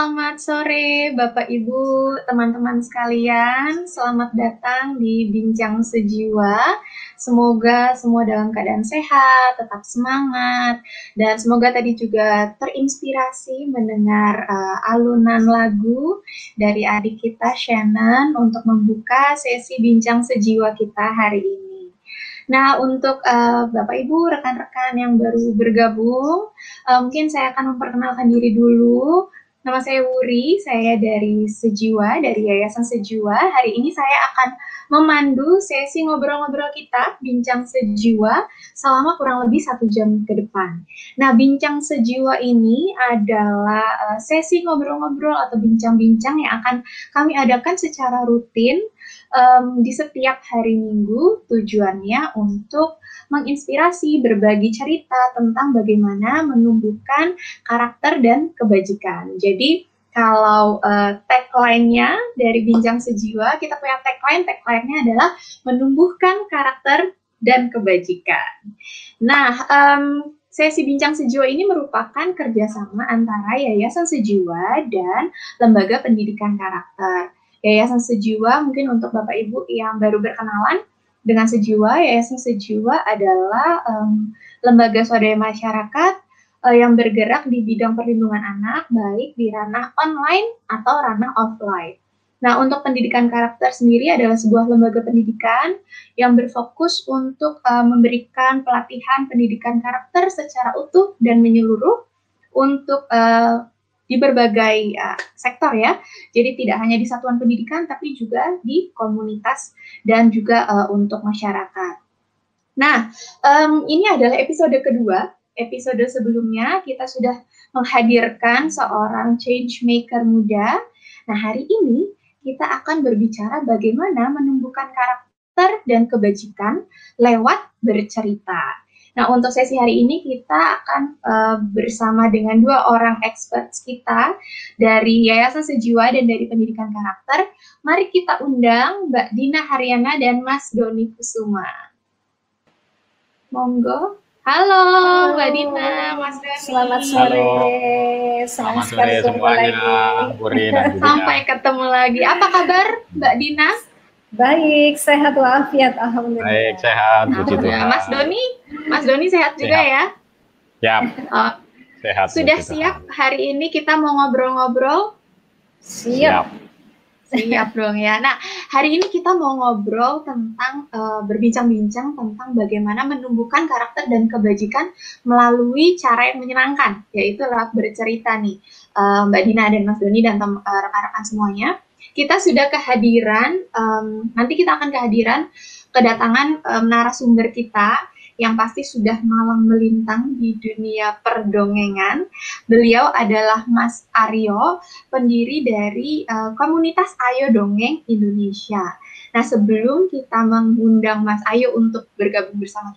Selamat sore Bapak Ibu, teman-teman sekalian. Selamat datang di Bincang Sejiwa. Semoga semua dalam keadaan sehat, tetap semangat, dan semoga tadi juga terinspirasi mendengar alunan lagu dari adik kita Shannon untuk membuka sesi Bincang Sejiwa kita hari ini. Nah, untuk Bapak Ibu, rekan-rekan yang baru bergabung, mungkin saya akan memperkenalkan diri dulu. Nama saya Wuri, saya dari Sejiwa, dari Yayasan Sejiwa. Hari ini saya akan memandu sesi ngobrol-ngobrol kita, Bincang Sejiwa, selama kurang lebih 1 jam ke depan. Nah, Bincang Sejiwa ini adalah sesi ngobrol-ngobrol atau bincang-bincang yang akan kami adakan secara rutin di setiap hari Minggu. Tujuannya untuk menginspirasi, berbagi cerita tentang bagaimana menumbuhkan karakter dan kebajikan. Jadi kalau tagline-nya dari Bincang Sejiwa, kita punya tagline-nya adalah menumbuhkan karakter dan kebajikan. Nah, sesi Bincang Sejiwa ini merupakan kerjasama antara Yayasan Sejiwa dan Lembaga Pendidikan Karakter. Yayasan Sejiwa, mungkin untuk Bapak Ibu yang baru berkenalan dengan Sejiwa, Yayasan Sejiwa adalah lembaga swadaya masyarakat yang bergerak di bidang perlindungan anak, baik di ranah online atau ranah offline. Nah, untuk pendidikan karakter sendiri adalah sebuah lembaga pendidikan yang berfokus untuk memberikan pelatihan pendidikan karakter secara utuh dan menyeluruh untuk di berbagai sektor ya. Jadi tidak hanya di satuan pendidikan, tapi juga di komunitas dan juga untuk masyarakat. Nah, ini adalah episode kedua. Episode sebelumnya kita sudah menghadirkan seorang change maker muda. Nah, hari ini kita akan berbicara bagaimana menumbuhkan karakter dan kebajikan lewat bercerita. Nah, untuk sesi hari ini kita akan bersama dengan 2 orang experts kita dari Yayasan Sejiwa dan dari Pendidikan Karakter. Mari kita undang Mbak Dina Haryana dan Mas Doni Kusuma. Monggo. Halo Mbak Dina, Mas Doni. Selamat sore. Selamat sore semuanya. Sampai ketemu lagi. Apa kabar Mbak Dina? Baik, sehat walafiat, alhamdulillah. Baik, sehat, puji Tuhan. Mas Doni sehat juga ya? Ya. Sehat. Sudah siap hari ini kita mau ngobrol-ngobrol? Siap dong ya. Nah, hari ini kita mau ngobrol tentang berbincang-bincang tentang bagaimana menumbuhkan karakter dan kebajikan melalui cara yang menyenangkan, yaitu lewat bercerita nih, Mbak Dina dan Mas Doni dan rekan-rekan semuanya. Kita sudah kehadiran, nanti kita akan kedatangan narasumber kita yang pasti sudah malang melintang di dunia perdongengan. Beliau adalah Mas Aryo, pendiri dari komunitas Ayo Dongeng Indonesia. Nah, sebelum kita mengundang Mas Ayo untuk bergabung bersama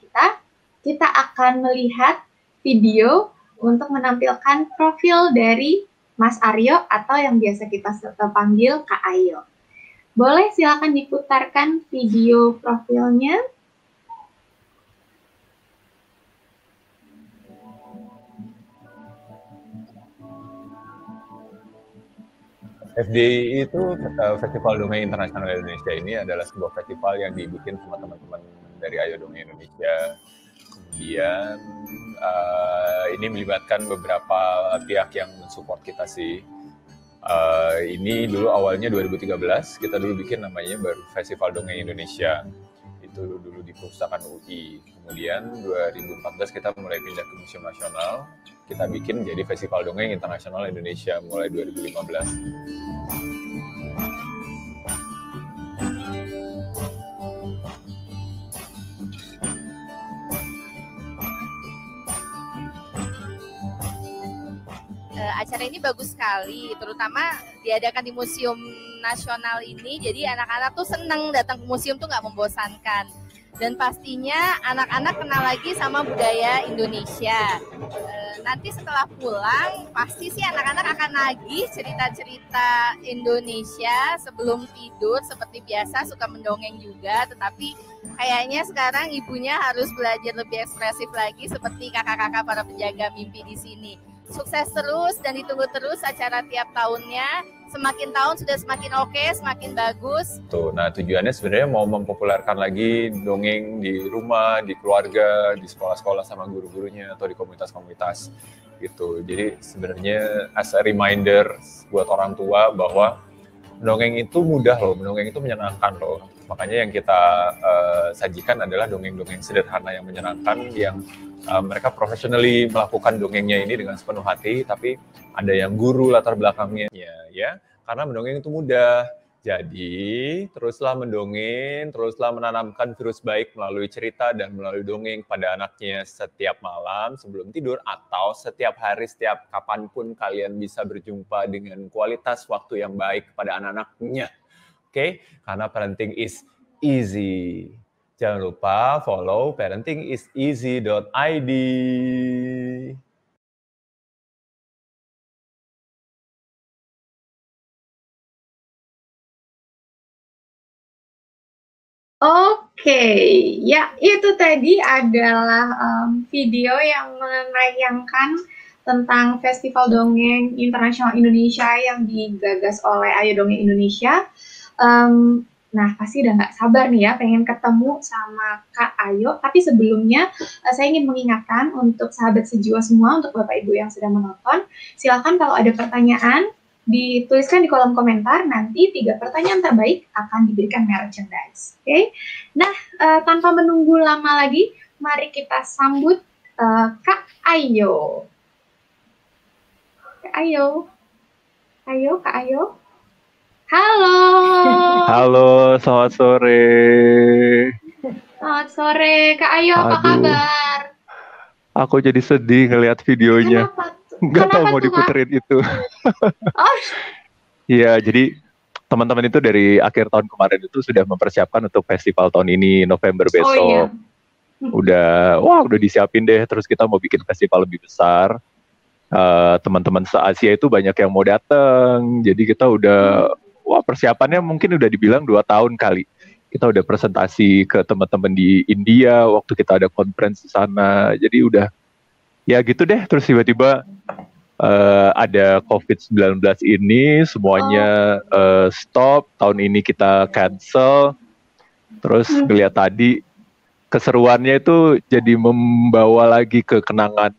kita akan melihat video untuk menampilkan profil dari Mas Aryo atau yang biasa kita panggil Kak Ayo. Boleh silakan diputarkan video profilnya. FDI itu Festival Dongeng Internasional Indonesia ini adalah sebuah festival yang dibikin sama teman-teman dari Ayo Dongeng Indonesia. Kemudian ini melibatkan beberapa pihak yang mensupport kita sih. Ini dulu awalnya 2013 kita dulu bikin namanya baru Festival Dongeng Indonesia. Itu dulu di Perpustakaan UI. Kemudian 2014 kita mulai pindah ke Museum Nasional. Kita bikin jadi Festival Dongeng Internasional Indonesia mulai 2015. Acara ini bagus sekali, terutama diadakan di Museum Nasional ini, jadi anak-anak tuh seneng datang ke museum tuh nggak membosankan. Dan pastinya anak-anak kenal lagi sama budaya Indonesia. Nanti setelah pulang, pasti sih anak-anak akan nagih cerita-cerita Indonesia sebelum tidur. Seperti biasa suka mendongeng juga, tetapi kayaknya sekarang ibunya harus belajar lebih ekspresif lagi seperti kakak-kakak para penjaga mimpi di sini. sukses terus dan ditunggu terus acara tiap tahunnya. Semakin tahun sudah semakin oke, semakin bagus. Tuh, nah tujuannya sebenarnya mau mempopulerkan lagi dongeng di rumah, di keluarga, di sekolah-sekolah sama guru-gurunya atau di komunitas-komunitas gitu. Jadi sebenarnya as a reminder buat orang tua bahwa dongeng itu mudah loh, dongeng itu menyenangkan loh. Makanya yang kita sajikan adalah dongeng-dongeng sederhana yang menyenangkan, yang mereka professionally melakukan dongengnya ini dengan sepenuh hati, tapi ada yang guru latar belakangnya, ya. Karena mendongeng itu mudah. Jadi, teruslah mendongeng, teruslah menanamkan virus baik melalui cerita dan melalui dongeng pada anaknya setiap malam sebelum tidur, atau setiap hari, setiap kapanpun kalian bisa berjumpa dengan kualitas waktu yang baik kepada anak-anaknya. Oke? Karena parenting is easy. Jangan lupa follow parentingiseasy.id. Oke, ya itu tadi adalah video yang menayangkan tentang Festival Dongeng Internasional Indonesia yang digagas oleh Ayo Dongeng Indonesia. Nah, pasti udah nggak sabar nih ya, pengen ketemu sama Kak Ayo. Tapi sebelumnya, saya ingin mengingatkan untuk sahabat sejiwa semua, untuk Bapak Ibu yang sedang menonton, silakan kalau ada pertanyaan, dituliskan di kolom komentar, nanti 3 pertanyaan terbaik akan diberikan merchandise. Oke? Nah, tanpa menunggu lama lagi, mari kita sambut Kak Ayo. Kak Ayo. Kak Ayo. Halo. Halo, selamat sore. Selamat sore, Kak Ayo, apa kabar? Aku jadi sedih ngelihat videonya. Kenapa? Nggak tahu mau diputerin itu. Oh. Iya, jadi teman-teman itu dari akhir tahun kemarin itu sudah mempersiapkan untuk festival tahun ini, November besok. Oh, iya. Udah disiapin deh, terus kita mau bikin festival lebih besar. Teman-teman se-Asia itu banyak yang mau datang, jadi kita udah, persiapannya mungkin udah dibilang 2 tahun kali. Kita udah presentasi ke teman-teman di India, waktu kita ada conference di sana, jadi udah, ya gitu deh, terus tiba-tiba ada COVID-19 ini, semuanya stop, tahun ini kita cancel, terus ngeliat tadi, keseruannya itu jadi membawa lagi ke kenangan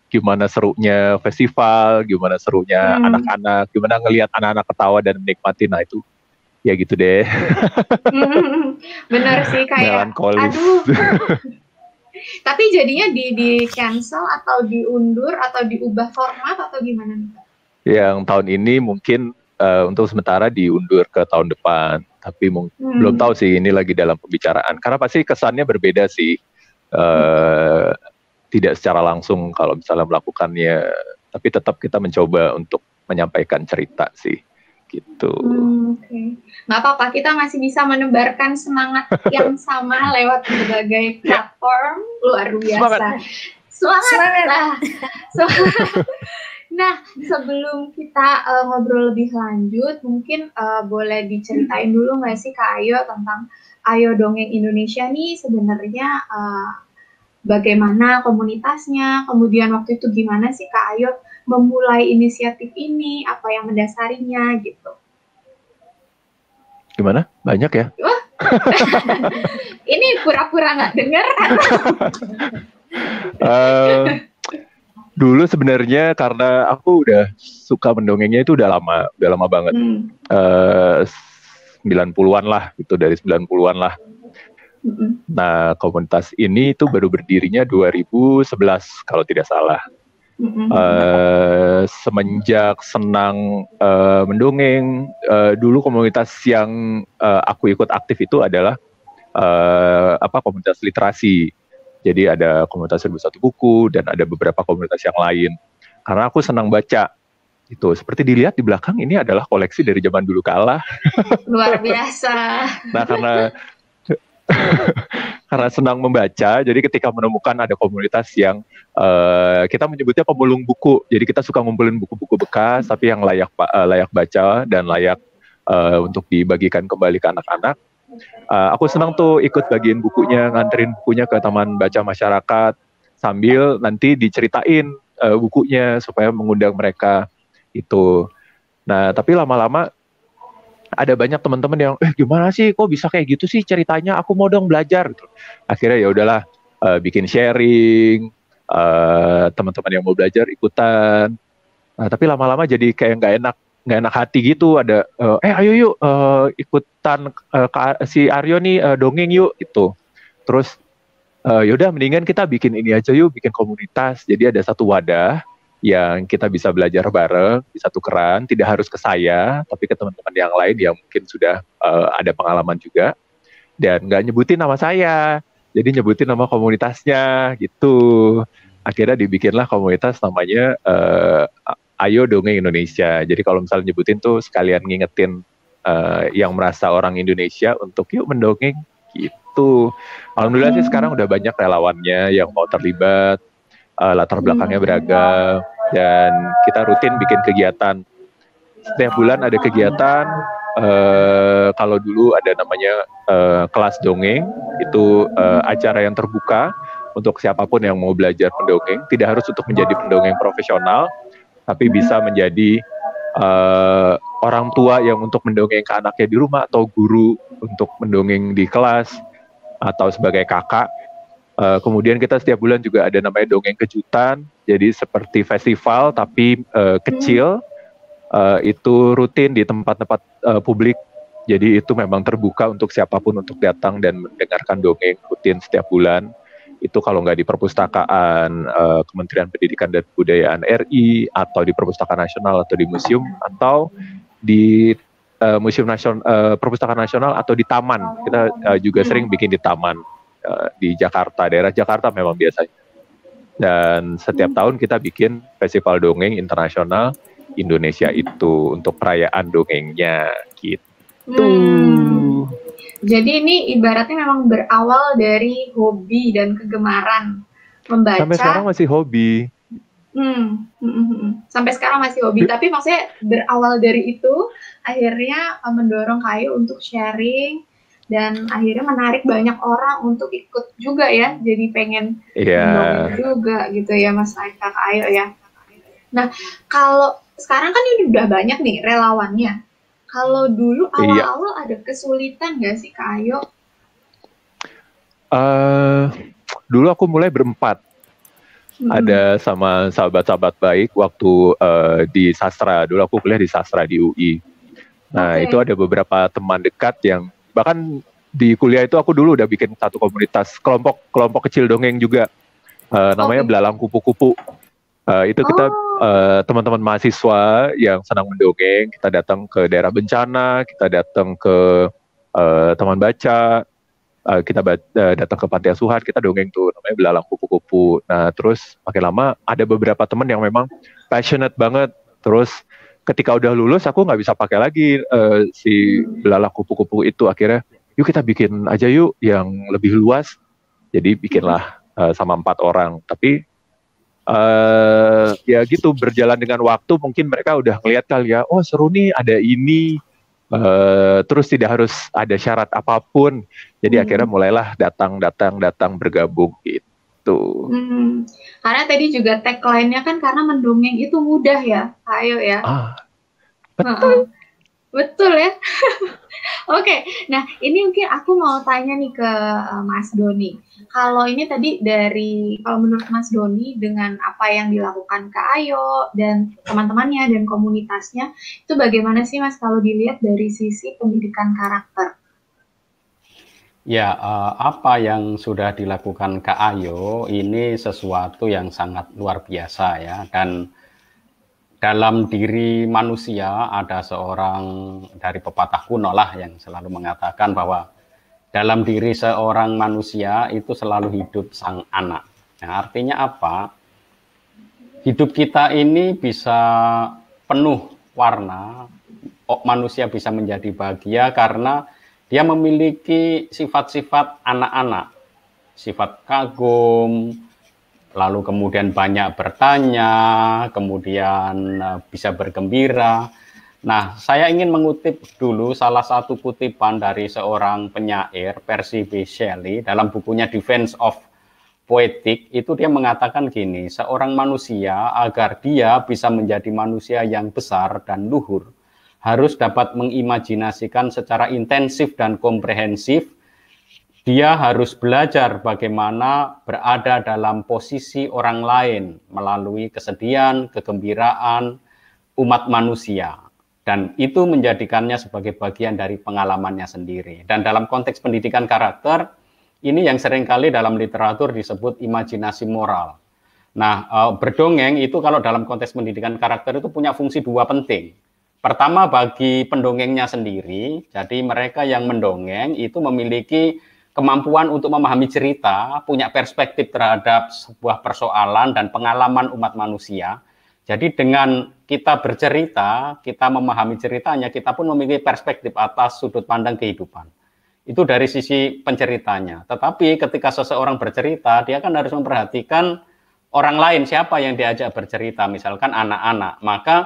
gimana serunya festival, gimana serunya anak-anak, gimana ngelihat anak-anak ketawa dan menikmati, nah itu, ya gitu deh. Benar sih, kayak, melankolis. Aduh. Tapi jadinya di cancel atau diundur atau diubah format atau gimana nih? Yang tahun ini mungkin untuk sementara diundur ke tahun depan, tapi belum tahu sih, ini lagi dalam pembicaraan. Karena pasti kesannya berbeda sih, tidak secara langsung kalau misalnya melakukannya, tapi tetap kita mencoba untuk menyampaikan cerita sih, gitu. Okay. Nggak apa-apa, kita masih bisa menebarkan semangat yang sama lewat berbagai platform, luar biasa. Semangat lah. Nah, sebelum kita ngobrol lebih lanjut, mungkin boleh diceritain dulu nggak sih Kak Ayo tentang Ayo Dongeng Indonesia nih sebenarnya bagaimana komunitasnya, kemudian waktu itu gimana sih Kak Ayo memulai inisiatif ini, apa yang mendasarinya gitu. Gimana? Banyak ya? Ini pura-pura nggak dengar atau? Dulu sebenarnya karena aku udah suka mendongengnya itu udah lama banget. 90-an lah, itu dari 90-an lah. Nah, komunitas ini itu baru berdirinya 2011 kalau tidak salah. Semenjak senang mendongeng, dulu komunitas yang aku ikut aktif itu adalah komunitas literasi. Jadi ada komunitas 1001 buku dan ada beberapa komunitas yang lain. Karena aku senang baca. Itu seperti dilihat di belakang, ini adalah koleksi dari zaman dulu kala. Luar biasa. Nah, karena senang membaca, jadi ketika menemukan ada komunitas yang kita menyebutnya pemulung buku, jadi kita suka ngumpulin buku-buku bekas tapi yang layak baca dan layak untuk dibagikan kembali ke anak-anak. Aku senang tuh ikut bagiin bukunya, nganterin bukunya ke taman baca masyarakat, sambil nanti diceritain bukunya supaya mengundang mereka itu. Nah, tapi lama-lama ada banyak teman-teman yang gimana sih kok bisa kayak gitu sih ceritanya, aku mau dong belajar gitu. Akhirnya ya udahlah, bikin sharing, teman-teman yang mau belajar ikutan. Nah, tapi lama-lama jadi kayak nggak enak hati gitu. Ada ayo yuk ikutan si Aryo nih dongeng yuk itu. Terus yaudah mendingan kita bikin ini aja yuk, bikin komunitas. Jadi ada satu wadah yang kita bisa belajar bareng, bisa tukeran, tidak harus ke saya, tapi ke teman-teman yang lain yang mungkin sudah ada pengalaman juga, dan nggak nyebutin nama saya, jadi nyebutin nama komunitasnya gitu. Akhirnya dibikinlah komunitas namanya Ayo Dongeng Indonesia. Jadi kalau misalnya nyebutin tuh sekalian ngingetin yang merasa orang Indonesia untuk yuk mendongeng gitu. Alhamdulillah sih sekarang udah banyak relawannya yang mau terlibat. Latar belakangnya beragam, dan kita rutin bikin kegiatan. Setiap bulan ada kegiatan. Kalau dulu ada namanya kelas dongeng, itu acara yang terbuka untuk siapapun yang mau belajar mendongeng. Tidak harus untuk menjadi pendongeng profesional, tapi bisa menjadi orang tua yang untuk mendongeng ke anaknya di rumah, atau guru untuk mendongeng di kelas, atau sebagai kakak. Kemudian kita setiap bulan juga ada namanya dongeng kejutan, jadi seperti festival tapi kecil, itu rutin di tempat-tempat publik, jadi itu memang terbuka untuk siapapun untuk datang dan mendengarkan dongeng rutin setiap bulan. Itu kalau nggak di perpustakaan Kementerian Pendidikan dan Kebudayaan RI, atau di Perpustakaan Nasional, atau di museum, atau di Museum Nasional, Perpustakaan Nasional, atau di taman. Kita juga sering bikin di taman. Di Jakarta, daerah Jakarta memang biasanya. Dan setiap tahun kita bikin festival dongeng internasional Indonesia itu untuk perayaan dongengnya gitu. Jadi ini ibaratnya memang berawal dari hobi dan kegemaran membaca. Sampai sekarang masih hobi. Sampai sekarang masih hobi, tapi maksudnya berawal dari itu akhirnya mendorong Kayo untuk sharing, dan akhirnya menarik banyak orang untuk ikut juga ya, jadi pengen mendongeng juga gitu ya Mas Kak Ayo ya. Nah, kalau sekarang kan ini udah banyak nih relawannya. Kalau dulu awal-awal ada kesulitan nggak sih Kak Ayo? Dulu aku mulai berempat. Ada sama sahabat-sahabat baik waktu di sastra. Dulu aku kuliah di sastra di UI. Nah, itu ada beberapa teman dekat yang bahkan di kuliah itu aku dulu udah bikin satu komunitas kelompok kecil dongeng juga, namanya Belalang Kupu-Kupu. Itu kita teman-teman mahasiswa yang senang mendongeng, kita datang ke daerah bencana, kita datang ke teman baca, kita datang ke panti asuhan, kita dongeng tuh namanya Belalang Kupu-Kupu. Nah terus makin lama ada beberapa teman yang memang passionate banget, terus ketika udah lulus aku nggak bisa pakai lagi si Belalang Kupu-Kupu itu. Akhirnya yuk kita bikin aja yuk yang lebih luas. Jadi bikinlah sama 4 orang. Tapi ya gitu, berjalan dengan waktu mungkin mereka udah ngeliat kali ya, oh seru nih ada ini. Terus tidak harus ada syarat apapun. Jadi akhirnya mulailah datang bergabung gitu. Karena tadi juga tagline-nya kan karena mendongeng itu mudah ya, Ayo ya. Betul. Betul ya. Oke, nah ini mungkin aku mau tanya nih ke Mas Doni. Kalau ini tadi kalau menurut Mas Doni dengan apa yang dilakukan Kak Ayo dan teman-temannya dan komunitasnya, itu bagaimana sih Mas kalau dilihat dari sisi pendidikan karakter? Ya, apa yang sudah dilakukan Kak Ayo ini sesuatu yang sangat luar biasa ya, dan dalam diri manusia ada seorang, dari pepatah kuno lah yang selalu mengatakan bahwa dalam diri seorang manusia itu selalu hidup sang anak. Nah, artinya apa? Hidup kita ini bisa penuh warna, manusia bisa menjadi bahagia karena dia memiliki sifat-sifat anak-anak, sifat kagum, lalu kemudian banyak bertanya, kemudian bisa bergembira. Nah, saya ingin mengutip dulu salah satu kutipan dari seorang penyair, Percy B. Shelley, dalam bukunya Defense of poetik itu dia mengatakan gini, seorang manusia agar dia bisa menjadi manusia yang besar dan luhur harus dapat mengimajinasikan secara intensif dan komprehensif. Dia harus belajar bagaimana berada dalam posisi orang lain melalui kesedihan, kegembiraan umat manusia. Dan itu menjadikannya sebagai bagian dari pengalamannya sendiri. Dan dalam konteks pendidikan karakter, ini yang seringkali dalam literatur disebut imajinasi moral. Nah, berdongeng itu kalau dalam konteks pendidikan karakter itu punya fungsi dua penting. Pertama, bagi pendongengnya sendiri, jadi mereka yang mendongeng itu memiliki kemampuan untuk memahami cerita, punya perspektif terhadap sebuah persoalan dan pengalaman umat manusia. Jadi dengan kita bercerita, kita memahami ceritanya, kita pun memiliki perspektif atas sudut pandang kehidupan. Itu dari sisi penceritanya. Tetapi ketika seseorang bercerita, dia kan harus memperhatikan orang lain, siapa yang diajak bercerita, misalkan anak-anak. Maka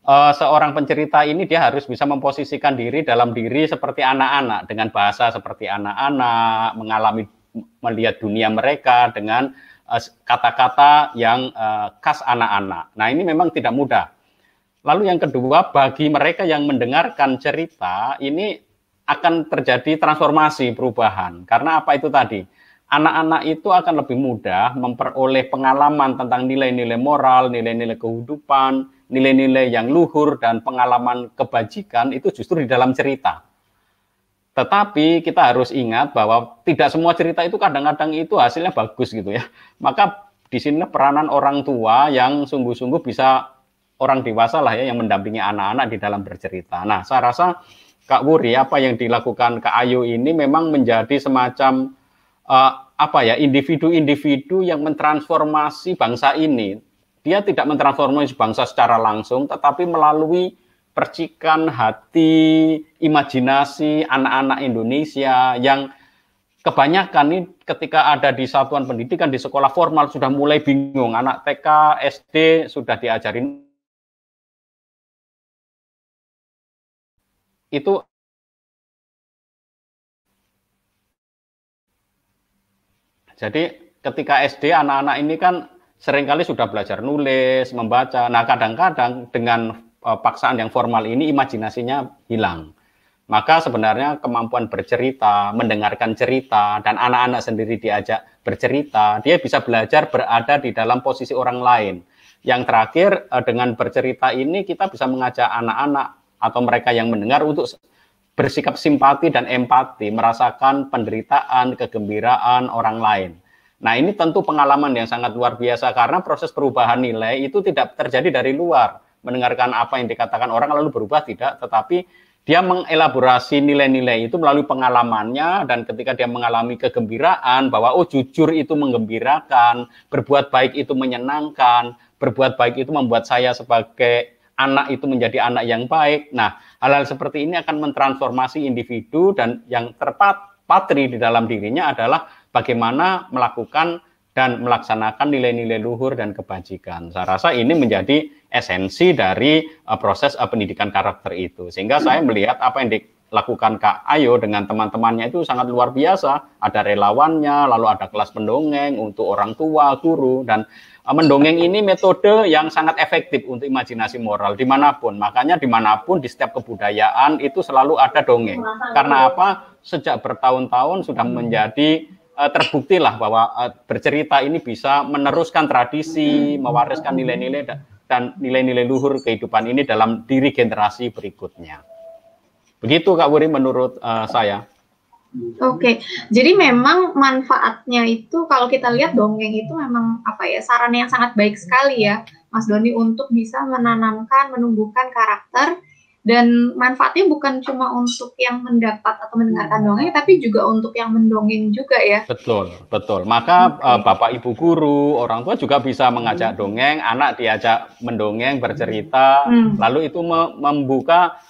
seorang pencerita ini dia harus bisa memposisikan diri dalam diri seperti anak-anak, dengan bahasa seperti anak-anak, melihat dunia mereka dengan kata-kata yang khas anak-anak. Nah, ini memang tidak mudah. Lalu yang kedua, bagi mereka yang mendengarkan cerita, ini akan terjadi transformasi, perubahan. Karena apa itu tadi? Anak-anak itu akan lebih mudah memperoleh pengalaman tentang nilai-nilai moral, nilai-nilai kehidupan, nilai-nilai yang luhur, dan pengalaman kebajikan itu justru di dalam cerita. Tetapi kita harus ingat bahwa tidak semua cerita itu kadang-kadang itu hasilnya bagus gitu ya. Maka di sini peranan orang tua yang sungguh-sungguh bisa orang dewasa lah ya yang mendampingi anak-anak di dalam bercerita. Nah, saya rasa Kak Wuri, apa yang dilakukan Kak Ayu ini memang menjadi semacam individu-individu yang mentransformasi bangsa ini. Dia tidak mentransformasi bangsa secara langsung, tetapi melalui percikan hati, imajinasi anak-anak Indonesia yang kebanyakan ini ketika ada di satuan pendidikan, di sekolah formal sudah mulai bingung. Anak TK, SD sudah diajarin itu. Jadi ketika SD anak-anak ini kan seringkali sudah belajar nulis, membaca. Nah, kadang-kadang dengan paksaan yang formal ini imajinasinya hilang. Maka sebenarnya kemampuan bercerita, mendengarkan cerita, dan anak-anak sendiri diajak bercerita, dia bisa belajar berada di dalam posisi orang lain. Yang terakhir, dengan bercerita ini kita bisa mengajak anak-anak atau mereka yang mendengar untuk bersikap simpati dan empati, merasakan penderitaan, kegembiraan orang lain. Nah, ini tentu pengalaman yang sangat luar biasa karena proses perubahan nilai itu tidak terjadi dari luar. Mendengarkan apa yang dikatakan orang lalu berubah, tidak, tetapi dia mengelaborasi nilai-nilai itu melalui pengalamannya, dan ketika dia mengalami kegembiraan bahwa oh jujur itu menggembirakan, berbuat baik itu menyenangkan, berbuat baik itu membuat saya sebagai anak itu menjadi anak yang baik. Nah, hal-hal seperti ini akan mentransformasi individu, dan yang terpatri di dalam dirinya adalah bagaimana melakukan dan melaksanakan nilai-nilai luhur dan kebajikan. Saya rasa ini menjadi esensi dari proses pendidikan karakter itu. Sehingga saya melihat apa yang dilakukan Kak Ayu dengan teman-temannya itu sangat luar biasa. Ada relawannya, lalu ada kelas pendongeng untuk orang tua, guru, dan mendongeng ini metode yang sangat efektif untuk imajinasi moral dimanapun. Makanya dimanapun di setiap kebudayaan itu selalu ada dongeng. Karena apa? Sejak bertahun-tahun sudah menjadi terbuktilah bahwa bercerita ini bisa meneruskan tradisi, mewariskan nilai-nilai dan nilai-nilai luhur kehidupan ini dalam diri generasi berikutnya. Begitu Kak Wuri menurut saya. Oke, jadi memang manfaatnya itu kalau kita lihat dongeng itu memang sarana yang sangat baik sekali ya, Mas Doni, untuk bisa menanamkan, menumbuhkan karakter. Dan manfaatnya bukan cuma untuk yang mendapat atau mendengarkan dongeng, tapi juga untuk yang mendongeng juga ya. Betul, betul. Maka Bapak Ibu guru, orang tua juga bisa mengajak dongeng, anak diajak mendongeng, bercerita, lalu itu membuka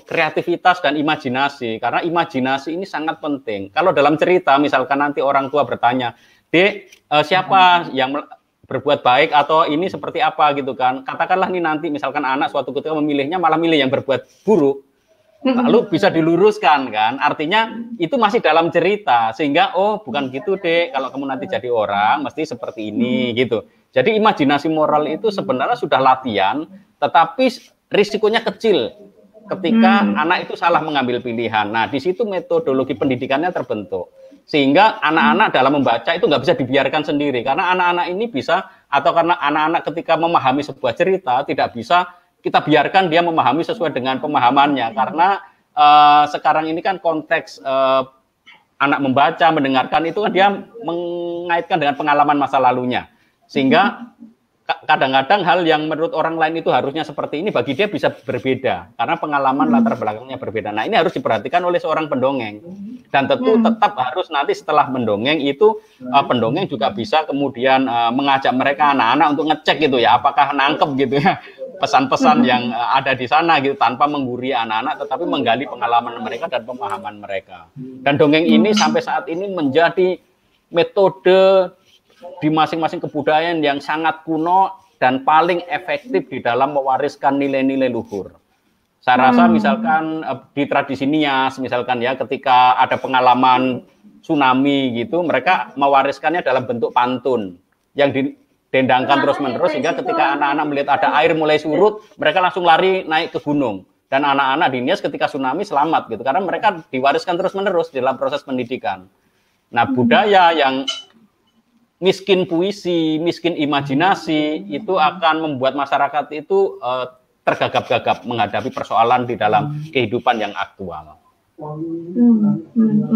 kreativitas dan imajinasi. Karena imajinasi ini sangat penting. Kalau dalam cerita, misalkan nanti orang tua bertanya, Dek, siapa yang berbuat baik atau ini seperti apa gitu kan. Katakanlah nih nanti misalkan anak suatu ketika memilihnya malah milih yang berbuat buruk. lalu bisa diluruskan kan, artinya itu masih dalam cerita, sehingga oh bukan gitu dek, kalau kamu nanti jadi orang mesti seperti ini gitu. Jadi imajinasi moral itu sebenarnya sudah latihan, tetapi risikonya kecil ketika anak itu salah mengambil pilihan. Nah di situ metodologi pendidikannya terbentuk, sehingga anak-anak dalam membaca itu nggak bisa dibiarkan sendiri, karena anak-anak ini bisa, atau karena anak-anak ketika memahami sebuah cerita tidak bisa kita biarkan dia memahami sesuai dengan pemahamannya, karena sekarang ini kan konteks anak membaca, mendengarkan itu kan dia mengaitkan dengan pengalaman masa lalunya, sehingga kadang-kadang hal yang menurut orang lain itu harusnya seperti ini, bagi dia bisa berbeda karena pengalaman latar belakangnya berbeda. Nah ini harus diperhatikan oleh seorang pendongeng, dan tentu tetap harus nanti setelah mendongeng itu pendongeng juga bisa kemudian mengajak mereka anak-anak untuk ngecek gitu ya, apakah nangkep gitu ya pesan-pesan yang ada di sana gitu, tanpa menggurui anak-anak tetapi menggali pengalaman mereka dan pemahaman mereka. Dan dongeng ini sampai saat ini menjadi metode di masing-masing kebudayaan yang sangat kuno dan paling efektif di dalam mewariskan nilai-nilai luhur. Saya rasa misalkan di tradisi Nias misalkan ya, ketika ada pengalaman tsunami gitu, mereka mewariskannya dalam bentuk pantun yang dendangkan terus-menerus, sehingga ketika anak-anak melihat ada air mulai surut, mereka langsung lari naik ke gunung. Dan anak-anak di Nias ketika tsunami selamat gitu, karena mereka diwariskan terus-menerus dalam proses pendidikan. Nah, budaya yang miskin puisi, miskin imajinasi, itu akan membuat masyarakat itu tergagap-gagap menghadapi persoalan di dalam kehidupan yang aktual.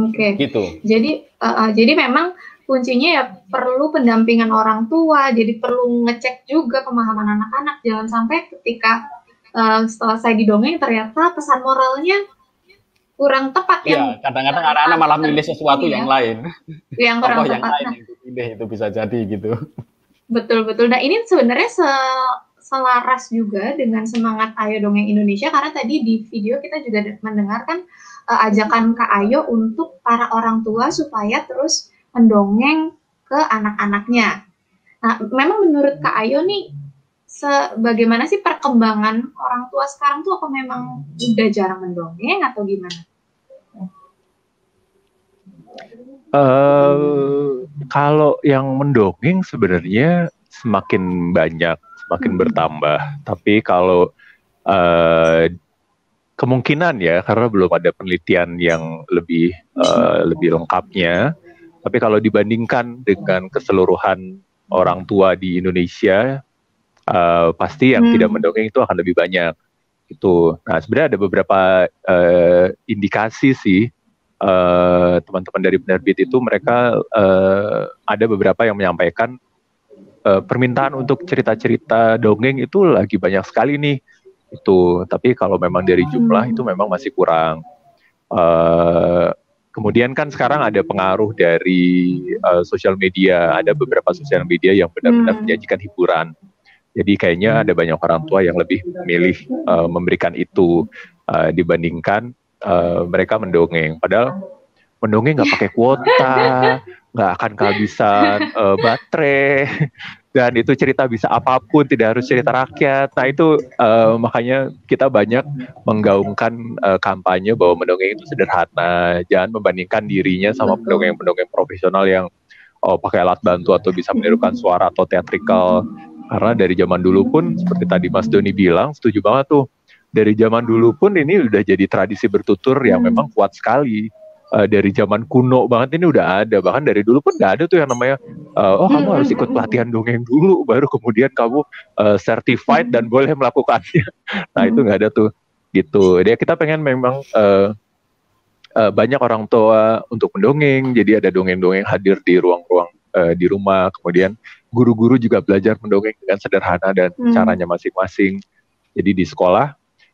Oke. Gitu. Jadi memang kuncinya ya perlu pendampingan orang tua, jadi perlu ngecek juga pemahaman anak-anak, jangan sampai ketika setelah saya didongeng ternyata pesan moralnya kurang tepat. Iya, kadang-kadang anak-anak malah milih sesuatu yang lain. Yang kurang tepat. Yang lain yang dipilih itu bisa jadi gitu. Betul-betul. Nah ini sebenarnya selaras juga dengan semangat Ayo Dongeng Indonesia, karena tadi di video kita juga mendengarkan ajakan Kak Ayo untuk para orang tua supaya terus mendongeng ke anak-anaknya. Nah, memang menurut Kak Ayo nih, bagaimana sih perkembangan orang tua sekarang tuh, apa memang udah jarang mendongeng atau gimana? Kalau yang mendongeng sebenarnya semakin banyak, semakin bertambah. Tapi kalau kemungkinan ya, karena belum ada penelitian yang lebih lengkapnya. Tapi kalau dibandingkan dengan keseluruhan orang tua di Indonesia, pasti yang tidak mendongeng itu akan lebih banyak. Itu. Nah, sebenarnya ada beberapa indikasi sih, teman-teman dari penerbit itu mereka ada beberapa yang menyampaikan permintaan untuk cerita-cerita dongeng itu lagi banyak sekali nih. Itu. Tapi kalau memang dari jumlah itu memang masih kurang. Kemudian kan sekarang ada pengaruh dari sosial media, ada beberapa sosial media yang benar-benar menyajikan hiburan. Jadi kayaknya ada banyak orang tua yang lebih memilih memberikan itu dibandingkan mereka mendongeng. Padahal mendongeng nggak pakai kuota, nggak akan kehabisan baterai, dan itu cerita bisa apapun, tidak harus cerita rakyat. Nah itu makanya kita banyak menggaungkan kampanye bahwa mendongeng itu sederhana, jangan membandingkan dirinya sama pendongeng-pendongeng profesional yang pakai alat bantu atau bisa menirukan suara atau teatrikal. Karena dari zaman dulu pun, seperti tadi Mas Doni bilang, setuju banget tuh, dari zaman dulu pun ini udah jadi tradisi bertutur yang memang kuat sekali. Dari zaman kuno banget ini udah ada, bahkan dari dulu pun nggak ada tuh yang namanya kamu harus ikut pelatihan dongeng dulu baru kemudian kamu certified dan boleh melakukannya. Nah itu nggak ada tuh gitu. Dia kita pengen memang banyak orang tua untuk mendongeng, jadi ada dongeng-dongeng hadir di ruang-ruang di rumah. Kemudian guru-guru juga belajar mendongeng dengan sederhana dan caranya masing-masing. Jadi di sekolah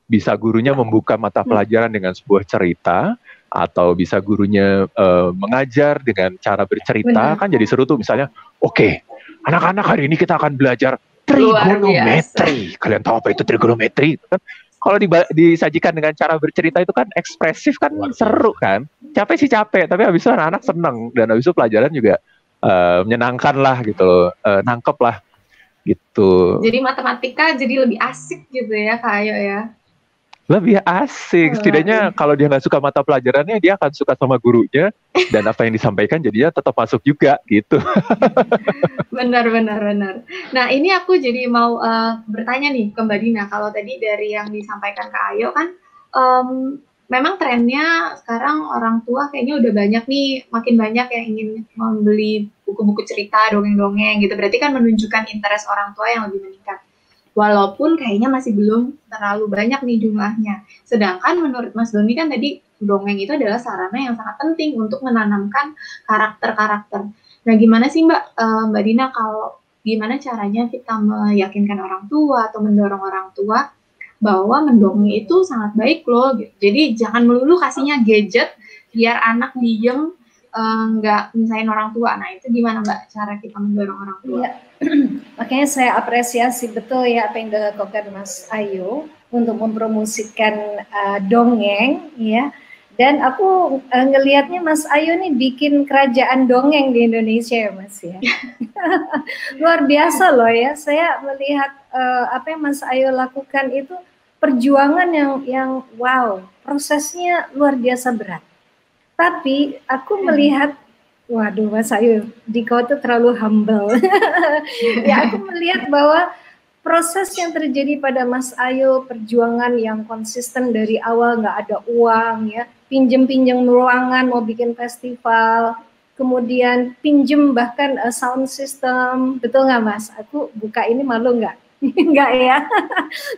bisa gurunya membuka mata pelajaran dengan sebuah cerita, atau bisa gurunya mengajar dengan cara bercerita. Kan jadi seru tuh, misalnya oke, anak-anak hari ini kita akan belajar trigonometri. Kalian tahu apa itu trigonometri? Kan kalau disajikan dengan cara bercerita itu kan ekspresif, kan seru kan. Capek sih capek, tapi habis itu anak-anak seneng, dan habis itu pelajaran juga menyenangkan lah gitu, nangkep lah gitu. Jadi matematika jadi lebih asik gitu ya Kak Ayo ya. Lebih asik. Setidaknya kalau dia nggak suka mata pelajarannya, dia akan suka sama gurunya, dan apa yang disampaikan jadinya tetap masuk juga gitu. Benar. Nah, ini aku jadi mau bertanya nih ke Mbak Dina. Kalau tadi dari yang disampaikan Kak Ayo kan, memang trennya sekarang orang tua kayaknya udah banyak nih, makin banyak yang ingin membeli buku-buku cerita, dongeng-dongeng gitu. Berarti kan menunjukkan interest orang tua yang lebih meningkat. Walaupun kayaknya masih belum terlalu banyak nih jumlahnya. Sedangkan menurut Mas Doni kan tadi dongeng itu adalah sarana yang sangat penting untuk menanamkan karakter-karakter. Nah, gimana sih Mbak Dina, kalau gimana caranya kita meyakinkan orang tua atau mendorong orang tua bahwa mendongeng itu sangat baik loh, gitu. Jadi jangan melulu kasihnya gadget biar anak diem, nggak misahin orang tua. Nah, itu gimana Mbak cara kita mendorong orang tua? Ya. Makanya saya apresiasi betul ya apa yang dilakukan Mas Ayu untuk mempromosikan dongeng ya. Dan aku ngelihatnya Mas Ayu nih bikin kerajaan dongeng di Indonesia ya Mas ya. Luar biasa loh ya. Saya melihat apa yang Mas Ayu lakukan itu perjuangan yang wow, prosesnya luar biasa berat. Tapi aku melihat, waduh Mas Ayu, Diko itu terlalu humble. Ya aku melihat bahwa proses yang terjadi pada Mas Ayu, perjuangan yang konsisten dari awal, nggak ada uang ya, pinjem ruangan mau bikin festival, kemudian pinjem bahkan sound system, betul nggak Mas? Aku buka ini malu nggak? Enggak ya.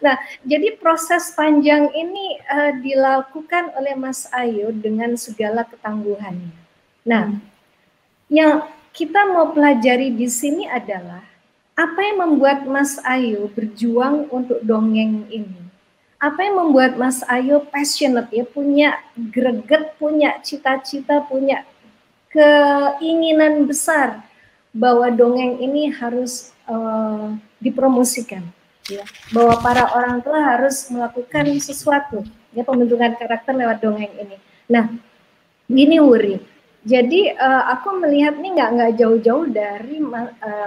Nah, jadi proses panjang ini dilakukan oleh Mas Ayu dengan segala ketangguhannya. Nah, yang kita mau pelajari di sini adalah apa yang membuat Mas Ayu berjuang untuk dongeng ini. Apa yang membuat Mas Ayu passionate ya, punya greget, punya cita-cita, punya keinginan besar bahwa dongeng ini harus dipromosikan, ya, bahwa para orang tua harus melakukan sesuatu, ya, pembentukan karakter lewat dongeng ini. Nah, gini Wuri, jadi aku melihat nih nggak jauh-jauh dari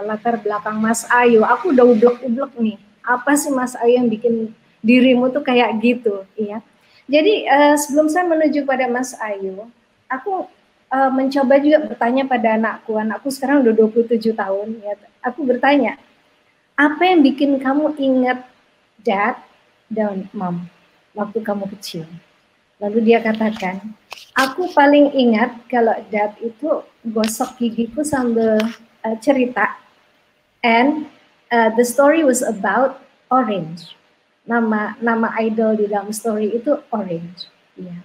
latar belakang Mas Ayu. Aku udah ublek nih, apa sih Mas Ayu yang bikin dirimu tuh kayak gitu, ya. Jadi sebelum saya menuju pada Mas Ayu, aku mencoba juga bertanya pada anakku sekarang udah 27 tahun, ya. Aku bertanya, apa yang bikin kamu ingat Dad dan Mom waktu kamu kecil? Lalu dia katakan, aku paling ingat kalau Dad itu gosok gigiku sambil cerita, and the story was about Orange. Nama idol di dalam story itu Orange. Ya.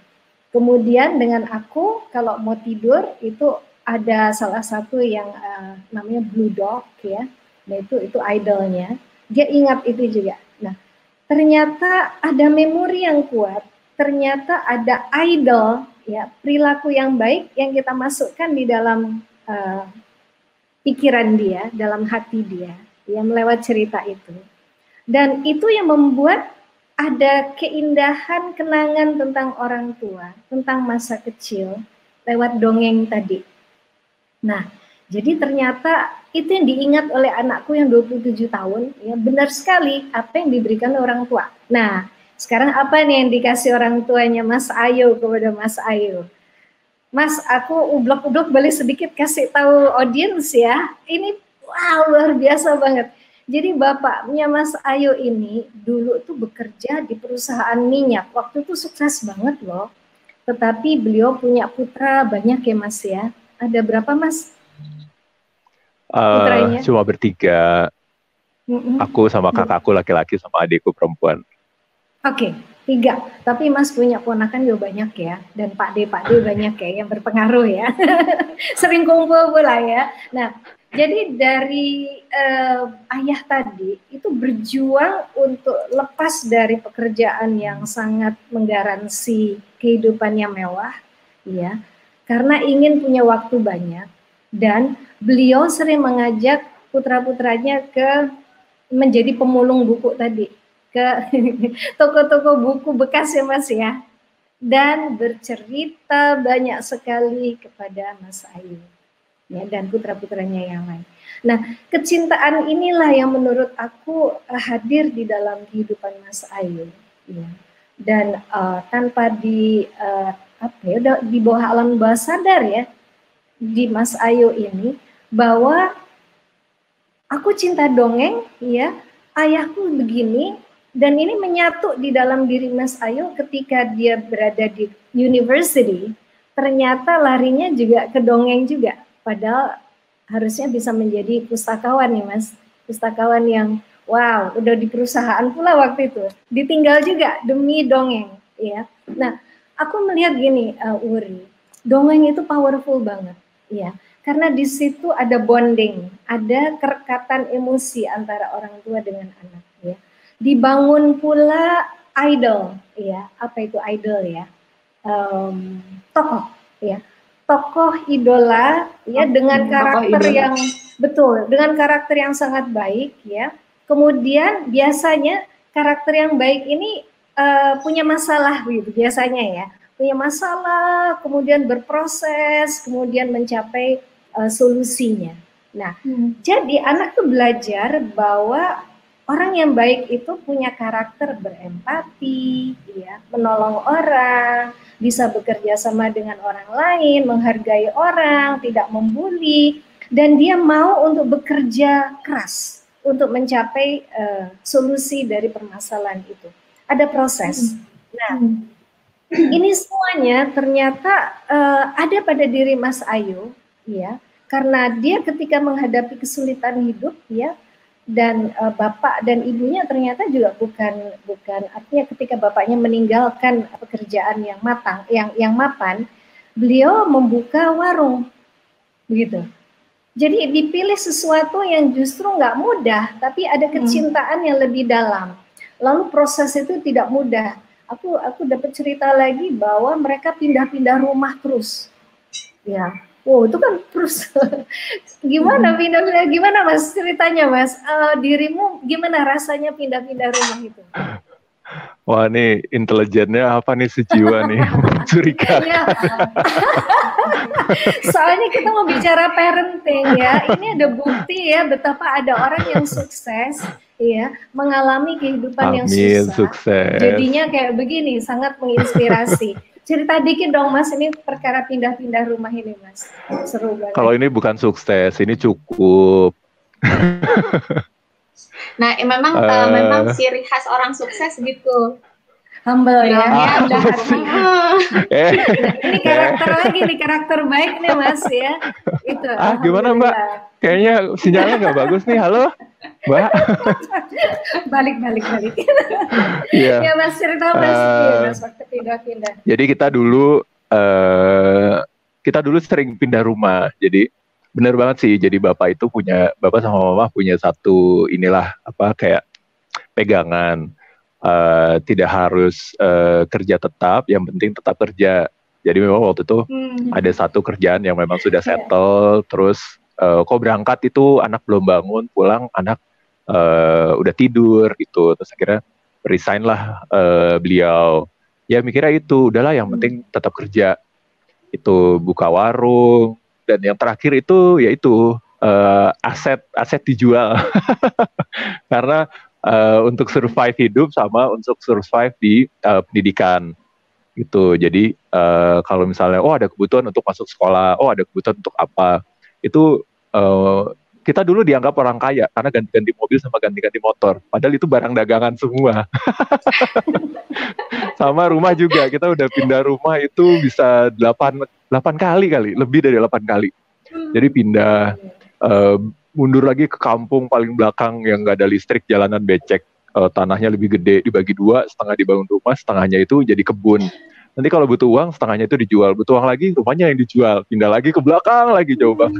Kemudian dengan aku kalau mau tidur itu ada salah satu yang namanya Blue Dog ya. Nah itu idolnya. Dia ingat itu juga. Nah, ternyata ada memori yang kuat. Ternyata ada idol ya, perilaku yang baik yang kita masukkan di dalam pikiran dia, dalam hati dia, yang melewat cerita itu. Dan itu yang membuat ada keindahan kenangan tentang orang tua, tentang masa kecil lewat dongeng tadi. Nah, jadi ternyata itu yang diingat oleh anakku yang 27 tahun, ya benar sekali apa yang diberikan orang tua. Nah, sekarang apa nih yang dikasih orang tuanya Mas Ayu kepada Mas Ayu? Mas, aku ublek-ublek balik sedikit kasih tahu audiens ya. Ini wow, luar biasa banget. Jadi bapaknya Mas Ayu ini dulu tuh bekerja di perusahaan minyak. Waktu itu sukses banget loh. Tetapi beliau punya putra banyak ya Mas ya. Ada berapa Mas? Putranya? Cuma bertiga. Aku sama kakakku laki-laki sama adikku perempuan. Oke, 3. Tapi Mas punya ponakan juga banyak ya. Dan Pak D banyak ya yang berpengaruh ya. Sering kumpul pula ya. Nah, jadi dari ayah tadi itu berjuang untuk lepas dari pekerjaan yang sangat menggaransi kehidupannya mewah, ya, karena ingin punya waktu banyak, dan beliau sering mengajak putra-putranya ke menjadi pemulung buku tadi, ke toko-toko buku bekas ya Mas ya, dan bercerita banyak sekali kepada Mas Ayu. Ya, dan putra-putranya yang lain. Nah, kecintaan inilah yang menurut aku hadir di dalam kehidupan Mas Ayu. Ya. dan tanpa udah di bawah alam bawah sadar ya di Mas Ayo ini bahwa aku cinta dongeng ya, ayahku begini, dan ini menyatu di dalam diri Mas Ayo ketika dia berada di university, ternyata larinya juga ke dongeng juga, padahal harusnya bisa menjadi pustakawan nih Mas, pustakawan yang wow, udah di perusahaan pula waktu itu, ditinggal juga demi dongeng ya. Nah, aku melihat gini Uri, dongeng itu powerful banget ya. Karena di situ ada bonding, ada kerekatan emosi antara orang tua dengan anak ya. Dibangun pula idol ya. Apa itu idol ya? Tokoh ya. Tokoh idola ya dengan karakter yang betul, dengan karakter yang sangat baik ya. Kemudian biasanya karakter yang baik ini punya masalah begitu biasanya ya. Punya masalah, kemudian berproses, kemudian mencapai solusinya. Nah, jadi anak tuh belajar bahwa orang yang baik itu punya karakter berempati, ya, menolong orang, bisa bekerja sama dengan orang lain, menghargai orang, tidak membuli, dan dia mau untuk bekerja keras untuk mencapai solusi dari permasalahan itu. Ada proses. Nah, ini semuanya ternyata ada pada diri Mas Ayo. Ya, karena dia ketika menghadapi kesulitan hidup ya, dan bapak dan ibunya ternyata juga bukan artinya ketika bapaknya meninggalkan pekerjaan yang matang, yang mapan, beliau membuka warung, begitu. Jadi dipilih sesuatu yang justru nggak mudah, tapi ada kecintaan yang lebih dalam. Lalu proses itu tidak mudah. Aku dapat cerita lagi bahwa mereka pindah-pindah rumah terus, ya. Wow, itu kan terus gimana pindah-pindah, gimana Mas ceritanya Mas? Dirimu gimana rasanya pindah-pindah rumah itu? Wah, nih intelijennya apa nih sejiwa nih, curiga. Ya. Soalnya kita mau bicara parenting ya, ini ada bukti ya betapa ada orang yang sukses ya mengalami kehidupan yang sukses. Jadinya kayak begini, sangat menginspirasi. Cerita dikit dong Mas, ini perkara pindah-pindah rumah ini Mas, seru banget. Kalau ini bukan sukses, ini cukup. Nah, memang ciri khas orang sukses gitu. Humble ya. Ini karakter lagi nih, karakter baik nih Mas ya. Itu. Gimana Mbak? Kayaknya sinyalnya nggak bagus nih. Halo, Mbak. balik. Iya. Ya Mas, cerita Mas, waktu pindah-pindah. Jadi kita dulu sering pindah rumah. Jadi benar banget sih. Jadi bapak sama mama punya satu kayak pegangan. Tidak harus kerja tetap, yang penting tetap kerja. Jadi memang waktu itu ada satu kerjaan yang memang sudah settle, terus kok berangkat itu anak belum bangun, pulang anak udah tidur gitu. Terus akhirnya resign lah beliau. Ya mikirnya itu, udahlah yang penting tetap kerja. Itu buka warung, dan yang terakhir itu yaitu aset dijual. Karena untuk survive hidup sama untuk survive di pendidikan gitu. Jadi kalau misalnya ada kebutuhan untuk masuk sekolah, ada kebutuhan untuk apa, itu kita dulu dianggap orang kaya karena ganti-ganti mobil sama ganti-ganti motor, padahal itu barang dagangan semua. Sama rumah juga, kita udah pindah rumah itu bisa 8 kali lebih dari 8 kali. Jadi pindah mundur lagi ke kampung paling belakang yang nggak ada listrik, jalanan becek, tanahnya lebih gede, dibagi 2, setengah dibangun rumah, setengahnya itu jadi kebun. Nanti kalau butuh uang, setengahnya itu dijual, butuh uang lagi, rumahnya yang dijual, pindah lagi ke belakang lagi coba.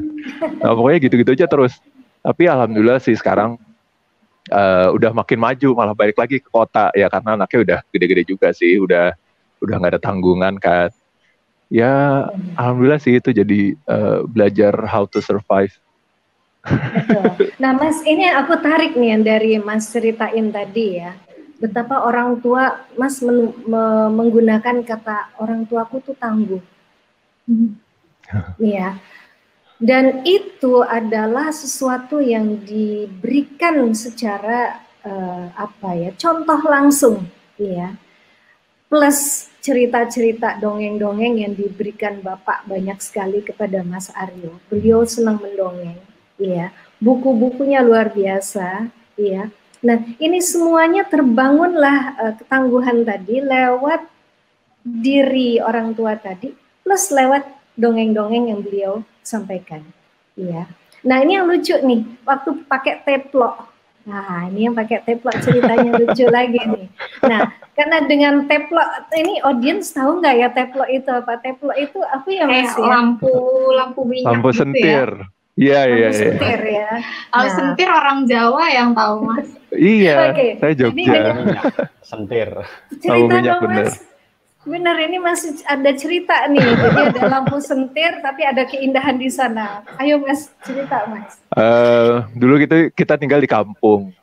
Nah pokoknya gitu-gitu aja terus. Tapi alhamdulillah sih sekarang udah makin maju, malah balik lagi ke kota ya, karena anaknya udah gede-gede juga sih, udah nggak ada tanggungan kan. Ya alhamdulillah sih itu jadi belajar how to survive. Betul. Nah Mas, ini yang aku tarik nih yang dari Mas ceritain tadi ya, betapa orang tua Mas menggunakan kata orang tuaku tuh tangguh. Ya. Dan itu adalah sesuatu yang diberikan secara contoh langsung ya. plus cerita-cerita dongeng-dongeng yang diberikan Bapak banyak sekali kepada Mas Aryo. Beliau senang mendongeng, ya. Buku-bukunya luar biasa, ya. Nah, ini semuanya terbangunlah ketangguhan tadi lewat diri orang tua tadi, plus lewat dongeng-dongeng yang beliau sampaikan, ya. Nah, ini yang lucu nih, waktu pakai teplok. Nah, ini yang pakai teplok ceritanya lucu lagi nih. Nah, karena dengan teplok, ini audiens tahu nggak ya teplok itu apa? Teplok itu apa ya Mas? Lampu minyak lampu gitu sentir. Ya? Iya, iya, Lampu sentir ya. Kalau sentir orang Jawa yang tahu Mas. Iya, saya Jadi Jogja. sentir. Cerita minyak, dong Mas. Benar, ini masih ada cerita nih. Jadi ada lampu sentir, tapi ada keindahan di sana. Ayo Mas, cerita Mas. Dulu kita tinggal di kampung,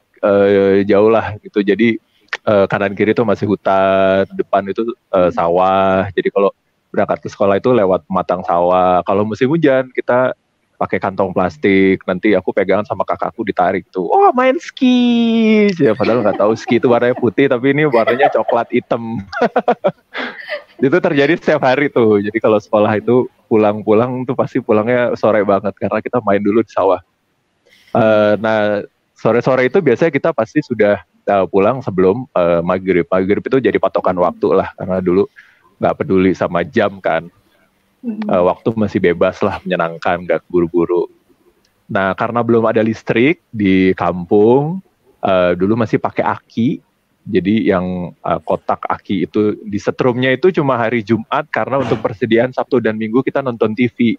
jauh lah gitu. Jadi kanan kiri itu masih hutan, depan itu sawah. Jadi kalau berangkat ke sekolah itu lewat pematang sawah. Kalau musim hujan kita pakai kantong plastik, nanti aku pegangan sama kakakku ditarik tuh, oh main ski, ya padahal nggak tahu ski itu warnanya putih, tapi ini warnanya coklat hitam. Itu terjadi setiap hari tuh, jadi kalau sekolah itu pulang-pulang tuh pasti pulangnya sore banget, karena kita main dulu di sawah. Nah sore-sore itu biasanya kita pasti sudah pulang sebelum maghrib. Maghrib itu jadi patokan waktu lah, karena dulu nggak peduli sama jam kan. Waktu masih bebas lah, menyenangkan, gak buru-buru. Nah karena belum ada listrik di kampung, dulu masih pakai aki. Jadi yang kotak aki itu disetrumnya itu cuma hari Jumat, karena untuk persediaan Sabtu dan Minggu kita nonton TV.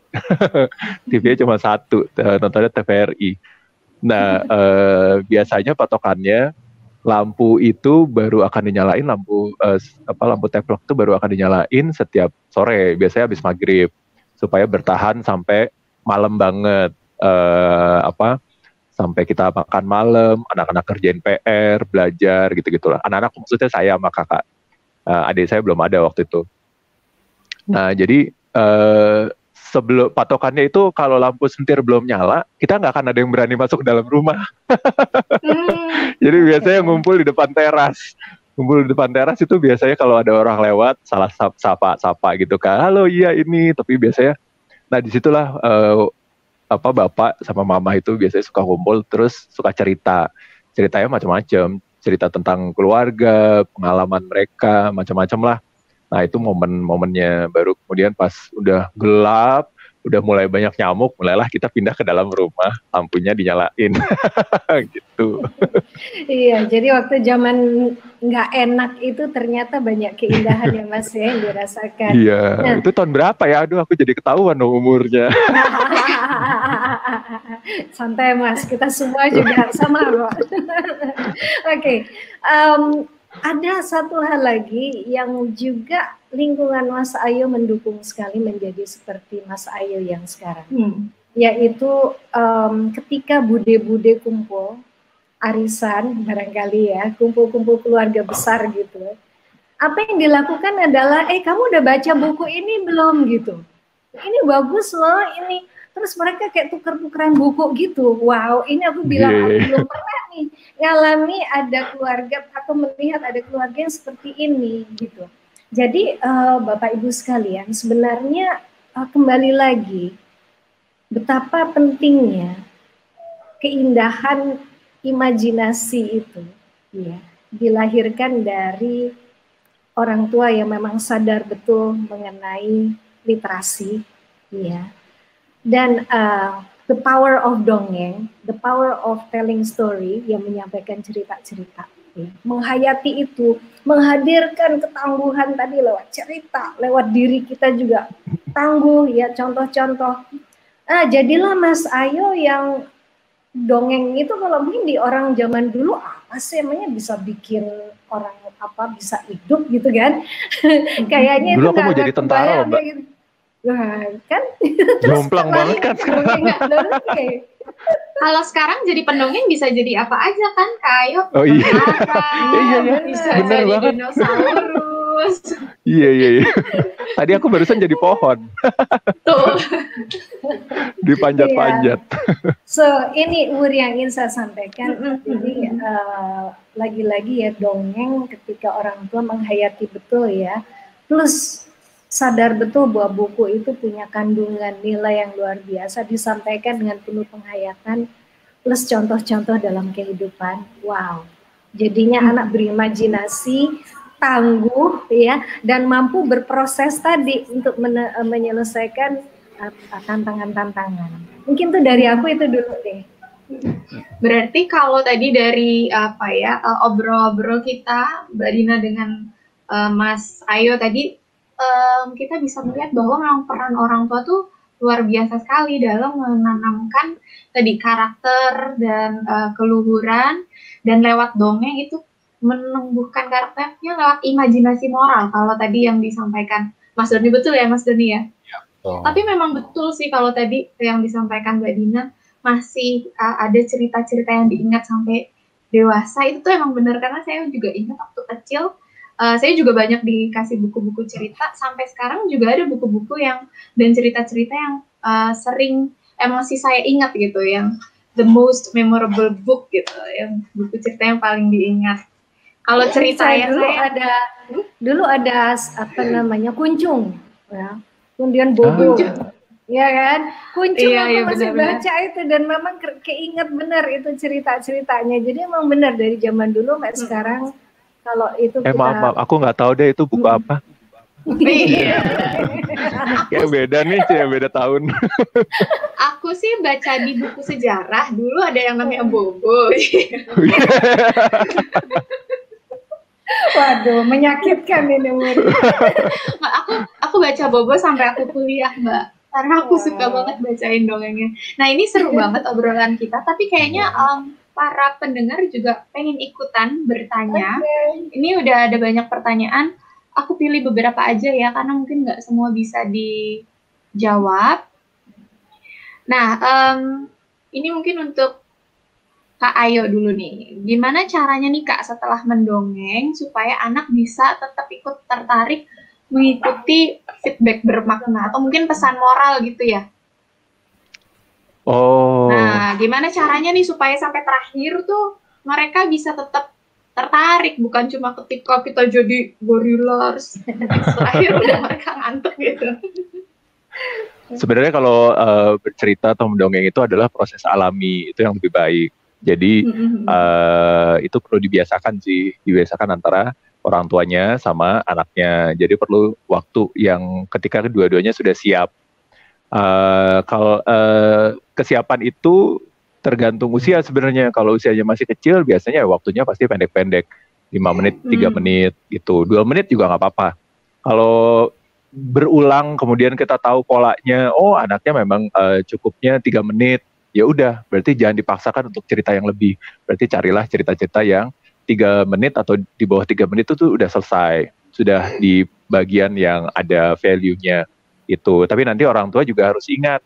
TV-nya cuma satu, nontonnya TVRI. Nah biasanya patokannya lampu itu baru akan dinyalain, lampu teplok itu baru akan dinyalain setiap sore, biasanya habis maghrib, supaya bertahan sampai malam banget, sampai kita makan malam, anak-anak kerjain PR, belajar gitu-gitulah. Anak-anak maksudnya saya sama kakak, adik saya belum ada waktu itu. Nah jadi sebelum patokannya itu kalau lampu sentir belum nyala, kita nggak akan ada yang berani masuk ke dalam rumah. Jadi biasanya ngumpul di depan teras. Ngumpul di depan teras itu biasanya kalau ada orang lewat, salah sapa gitu kan. Halo, iya ini. Tapi biasanya, nah disitulah bapak sama mama itu biasanya suka ngumpul, terus suka cerita. Ceritanya macam-macam. Cerita tentang keluarga, pengalaman mereka, macam-macam lah. Nah itu momen-momennya. Baru kemudian pas udah gelap, udah mulai banyak nyamuk, mulailah kita pindah ke dalam rumah, lampunya dinyalain. Gitu. Iya, jadi waktu zaman nggak enak itu ternyata banyak keindahan ya Mas ya yang dirasakan. Iya, nah, itu tahun berapa ya? Aduh, aku jadi ketahuan dong umurnya. Santai Mas, kita semua juga sama kok. Oke. Ada satu hal lagi yang juga lingkungan Mas Ayo mendukung sekali menjadi seperti Mas Ayo yang sekarang, yaitu ketika bude-bude kumpul, arisan barangkali ya, kumpul-kumpul keluarga besar gitu. Apa yang dilakukan adalah, kamu udah baca buku ini belum gitu? Ini bagus loh ini. Terus mereka kayak tuker-tukeran buku gitu. Wow, ini aku bilang aku belum pernah nih ngalami ada keluarga atau melihat ada keluarga yang seperti ini gitu. Jadi Bapak Ibu sekalian, sebenarnya kembali lagi betapa pentingnya keindahan imajinasi itu, ya, dilahirkan dari orang tua yang memang sadar betul mengenai literasi, ya. Dan the power of dongeng, the power of telling story, yang menyampaikan cerita-cerita, ya. Menghayati itu, menghadirkan ketangguhan tadi lewat cerita, lewat diri kita juga tangguh, ya, contoh-contoh. Jadilah Mas Ayo yang dongeng itu kalau mungkin di orang zaman dulu apa sih emangnya bisa bikin orang bisa hidup gitu kan. Kayaknya dulu itu aku mau jadi tentara Mbak. Gitu. Nah, kan jomplang banget kan sekarang. Kalau sekarang jadi pendongeng bisa jadi apa aja kan, Kak Ayo. Oh iya. Bisa bener jadi banget. dinosaurus. bagus. Iya, iya, iya. Tadi aku barusan jadi pohon. Tuh. Dipanjat-panjat. So, ini Ur yang ingin saya sampaikan. Jadi, lagi-lagi ya dongeng ketika orang tua menghayati betul ya. Plus sadar betul bahwa buku itu punya kandungan nilai yang luar biasa, disampaikan dengan penuh penghayatan, plus contoh-contoh dalam kehidupan. Wow. Jadinya anak berimajinasi, tangguh ya, dan mampu berproses tadi untuk menyelesaikan tantangan-tantangan. Mungkin tuh dari aku itu dulu deh. Berarti kalau tadi dari obrol-obrol kita Mbak Dina dengan Mas Ayo tadi, kita bisa melihat bahwa memang peran orang tua tuh luar biasa sekali dalam menanamkan tadi karakter dan keluhuran, dan lewat dongeng itu menumbuhkan karakternya lewat imajinasi moral. Kalau tadi yang disampaikan Mas Doni, betul ya Mas Doni ya? Betul. Tapi memang betul sih kalau tadi yang disampaikan Mbak Dina, masih ada cerita-cerita yang diingat sampai dewasa. Itu tuh emang benar, karena saya juga ingat waktu kecil, saya juga banyak dikasih buku-buku cerita, sampai sekarang juga ada buku-buku yang dan cerita-cerita yang sering masih saya ingat gitu, yang the most memorable book gitu, yang buku cerita yang paling diingat. Kalau cerita saya dulu ada apa namanya Kuncung, ya. Kemudian Bobo, ya kan? Kuncung aku masih baca itu, dan memang keinget benar itu cerita-ceritanya. Jadi emang benar dari zaman dulu sampai sekarang. Kalau itu maaf, aku nggak tahu deh itu buku apa. Ya beda nih, ya beda tahun. Aku sih baca di buku sejarah, dulu ada yang namanya Bobo. Waduh, menyakitkan ini. Aku baca Bobo sampai aku kuliah, Mbak. Karena aku suka banget bacain dongengnya. Nah, ini seru banget obrolan kita, tapi kayaknya para pendengar juga pengen ikutan bertanya. Ini udah ada banyak pertanyaan. Aku pilih beberapa aja ya, karena mungkin nggak semua bisa dijawab. Nah, ini mungkin untuk Kak Ayo dulu nih. Gimana caranya nih Kak setelah mendongeng supaya anak bisa tetap ikut tertarik mengikuti feedback bermakna atau mungkin pesan moral gitu ya? Oh. Nah, gimana caranya nih supaya sampai terakhir tuh mereka bisa tetap tertarik, bukan cuma ketika kita jadi gorila terakhir udah mereka ngantuk gitu. Sebenarnya kalau bercerita atau mendongeng itu adalah proses alami, itu yang lebih baik. Jadi itu perlu dibiasakan sih, dibiasakan antara orang tuanya sama anaknya. Jadi perlu waktu yang ketika kedua-duanya sudah siap. Kalau kesiapan itu tergantung usia sebenarnya. Kalau usianya masih kecil, biasanya waktunya pasti pendek-pendek, 5 menit, 3 menit gitu. 2 menit juga nggak apa-apa. Kalau berulang kemudian kita tahu polanya, oh anaknya memang cukupnya 3 menit, ya udah, berarti jangan dipaksakan untuk cerita yang lebih. Berarti carilah cerita-cerita yang 3 menit atau di bawah 3 menit itu tuh udah selesai, sudah di bagian yang ada value-nya itu. Tapi nanti orang tua juga harus ingat,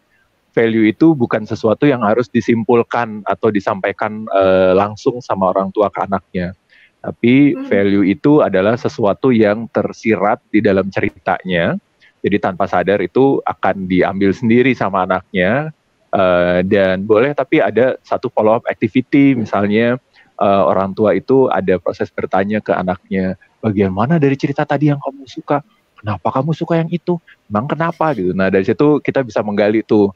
value itu bukan sesuatu yang harus disimpulkan atau disampaikan langsung sama orang tua ke anaknya. Tapi value itu adalah sesuatu yang tersirat di dalam ceritanya. Jadi tanpa sadar itu akan diambil sendiri sama anaknya. Dan boleh tapi ada satu follow up activity, misalnya orang tua itu ada proses bertanya ke anaknya, bagian mana dari cerita tadi yang kamu suka? Kenapa kamu suka yang itu? Emang kenapa gitu? Nah dari situ kita bisa menggali tuh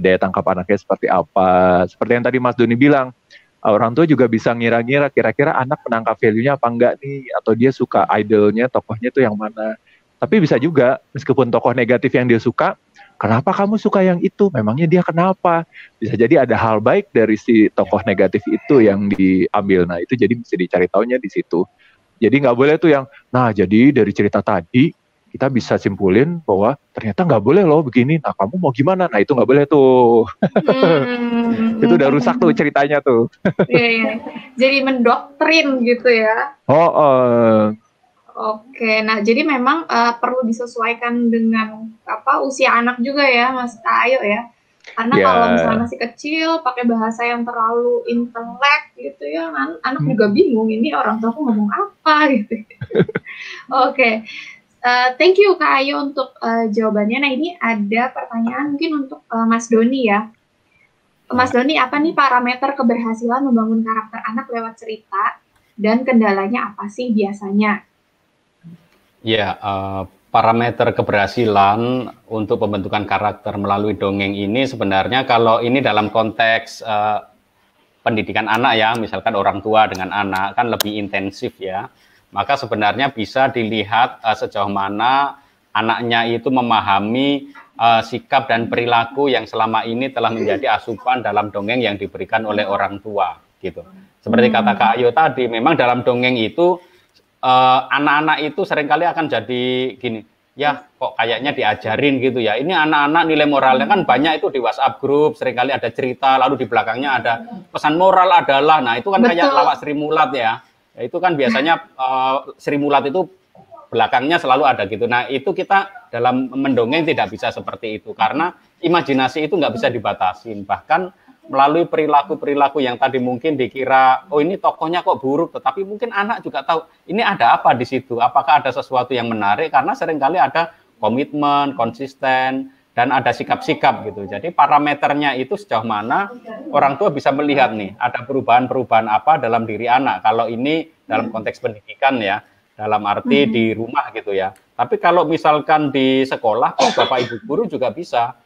daya tangkap anaknya seperti apa. Seperti yang tadi Mas Doni bilang, orang tua juga bisa ngira-ngira kira-kira anak menangkap value-nya apa enggak nih, atau dia suka idolnya, tokohnya itu yang mana. Tapi bisa juga meskipun tokoh negatif yang dia suka, kenapa kamu suka yang itu? Memangnya dia kenapa? Bisa jadi ada hal baik dari si tokoh negatif itu yang diambil. Nah itu jadi mesti dicari taunya di situ. Jadi nggak boleh tuh yang, nah jadi dari cerita tadi kita bisa simpulin bahwa ternyata nggak boleh loh begini. Nah kamu mau gimana? Nah itu nggak boleh tuh. Itu udah rusak tuh ceritanya tuh. Iya. Jadi mendoktrin gitu ya. Oke, nah jadi memang perlu disesuaikan dengan usia anak juga ya, Mas Ayo ya. Karena kalau misalnya masih kecil pakai bahasa yang terlalu intelek gitu ya, anak juga bingung ini orang tua aku ngomong apa gitu. Oke. Thank you Kak Ayu untuk jawabannya. Nah, ini ada pertanyaan mungkin untuk Mas Doni ya. Mas Doni, apa nih parameter keberhasilan membangun karakter anak lewat cerita dan kendalanya apa sih biasanya? Ya, parameter keberhasilan untuk pembentukan karakter melalui dongeng ini sebenarnya kalau ini dalam konteks pendidikan anak ya, misalkan orang tua dengan anak kan lebih intensif ya, maka sebenarnya bisa dilihat sejauh mana anaknya itu memahami sikap dan perilaku yang selama ini telah menjadi asupan dalam dongeng yang diberikan oleh orang tua gitu. Seperti kata Kak Ayu tadi, memang dalam dongeng itu anak-anak itu seringkali akan jadi gini, ya kok kayaknya diajarin gitu ya. Ini anak-anak nilai moralnya kan banyak itu di WhatsApp grup, seringkali ada cerita, lalu di belakangnya ada pesan moral adalah, nah itu kan kayak lawak Sri Mulat ya. Itu kan biasanya Sri Mulat itu belakangnya selalu ada gitu. Nah itu kita dalam mendongeng tidak bisa seperti itu, karena imajinasi itu nggak bisa dibatasin. Bahkan melalui perilaku-perilaku yang tadi mungkin dikira, oh ini tokohnya kok buruk, tetapi mungkin anak juga tahu, ini ada apa di situ, apakah ada sesuatu yang menarik, karena seringkali ada komitmen, konsisten, dan ada sikap-sikap gitu. Jadi parameternya itu sejauh mana orang tua bisa melihat nih, ada perubahan-perubahan apa dalam diri anak, kalau ini dalam konteks pendidikan ya, dalam arti di rumah gitu ya. Tapi kalau misalkan di sekolah, Bapak Ibu guru juga bisa,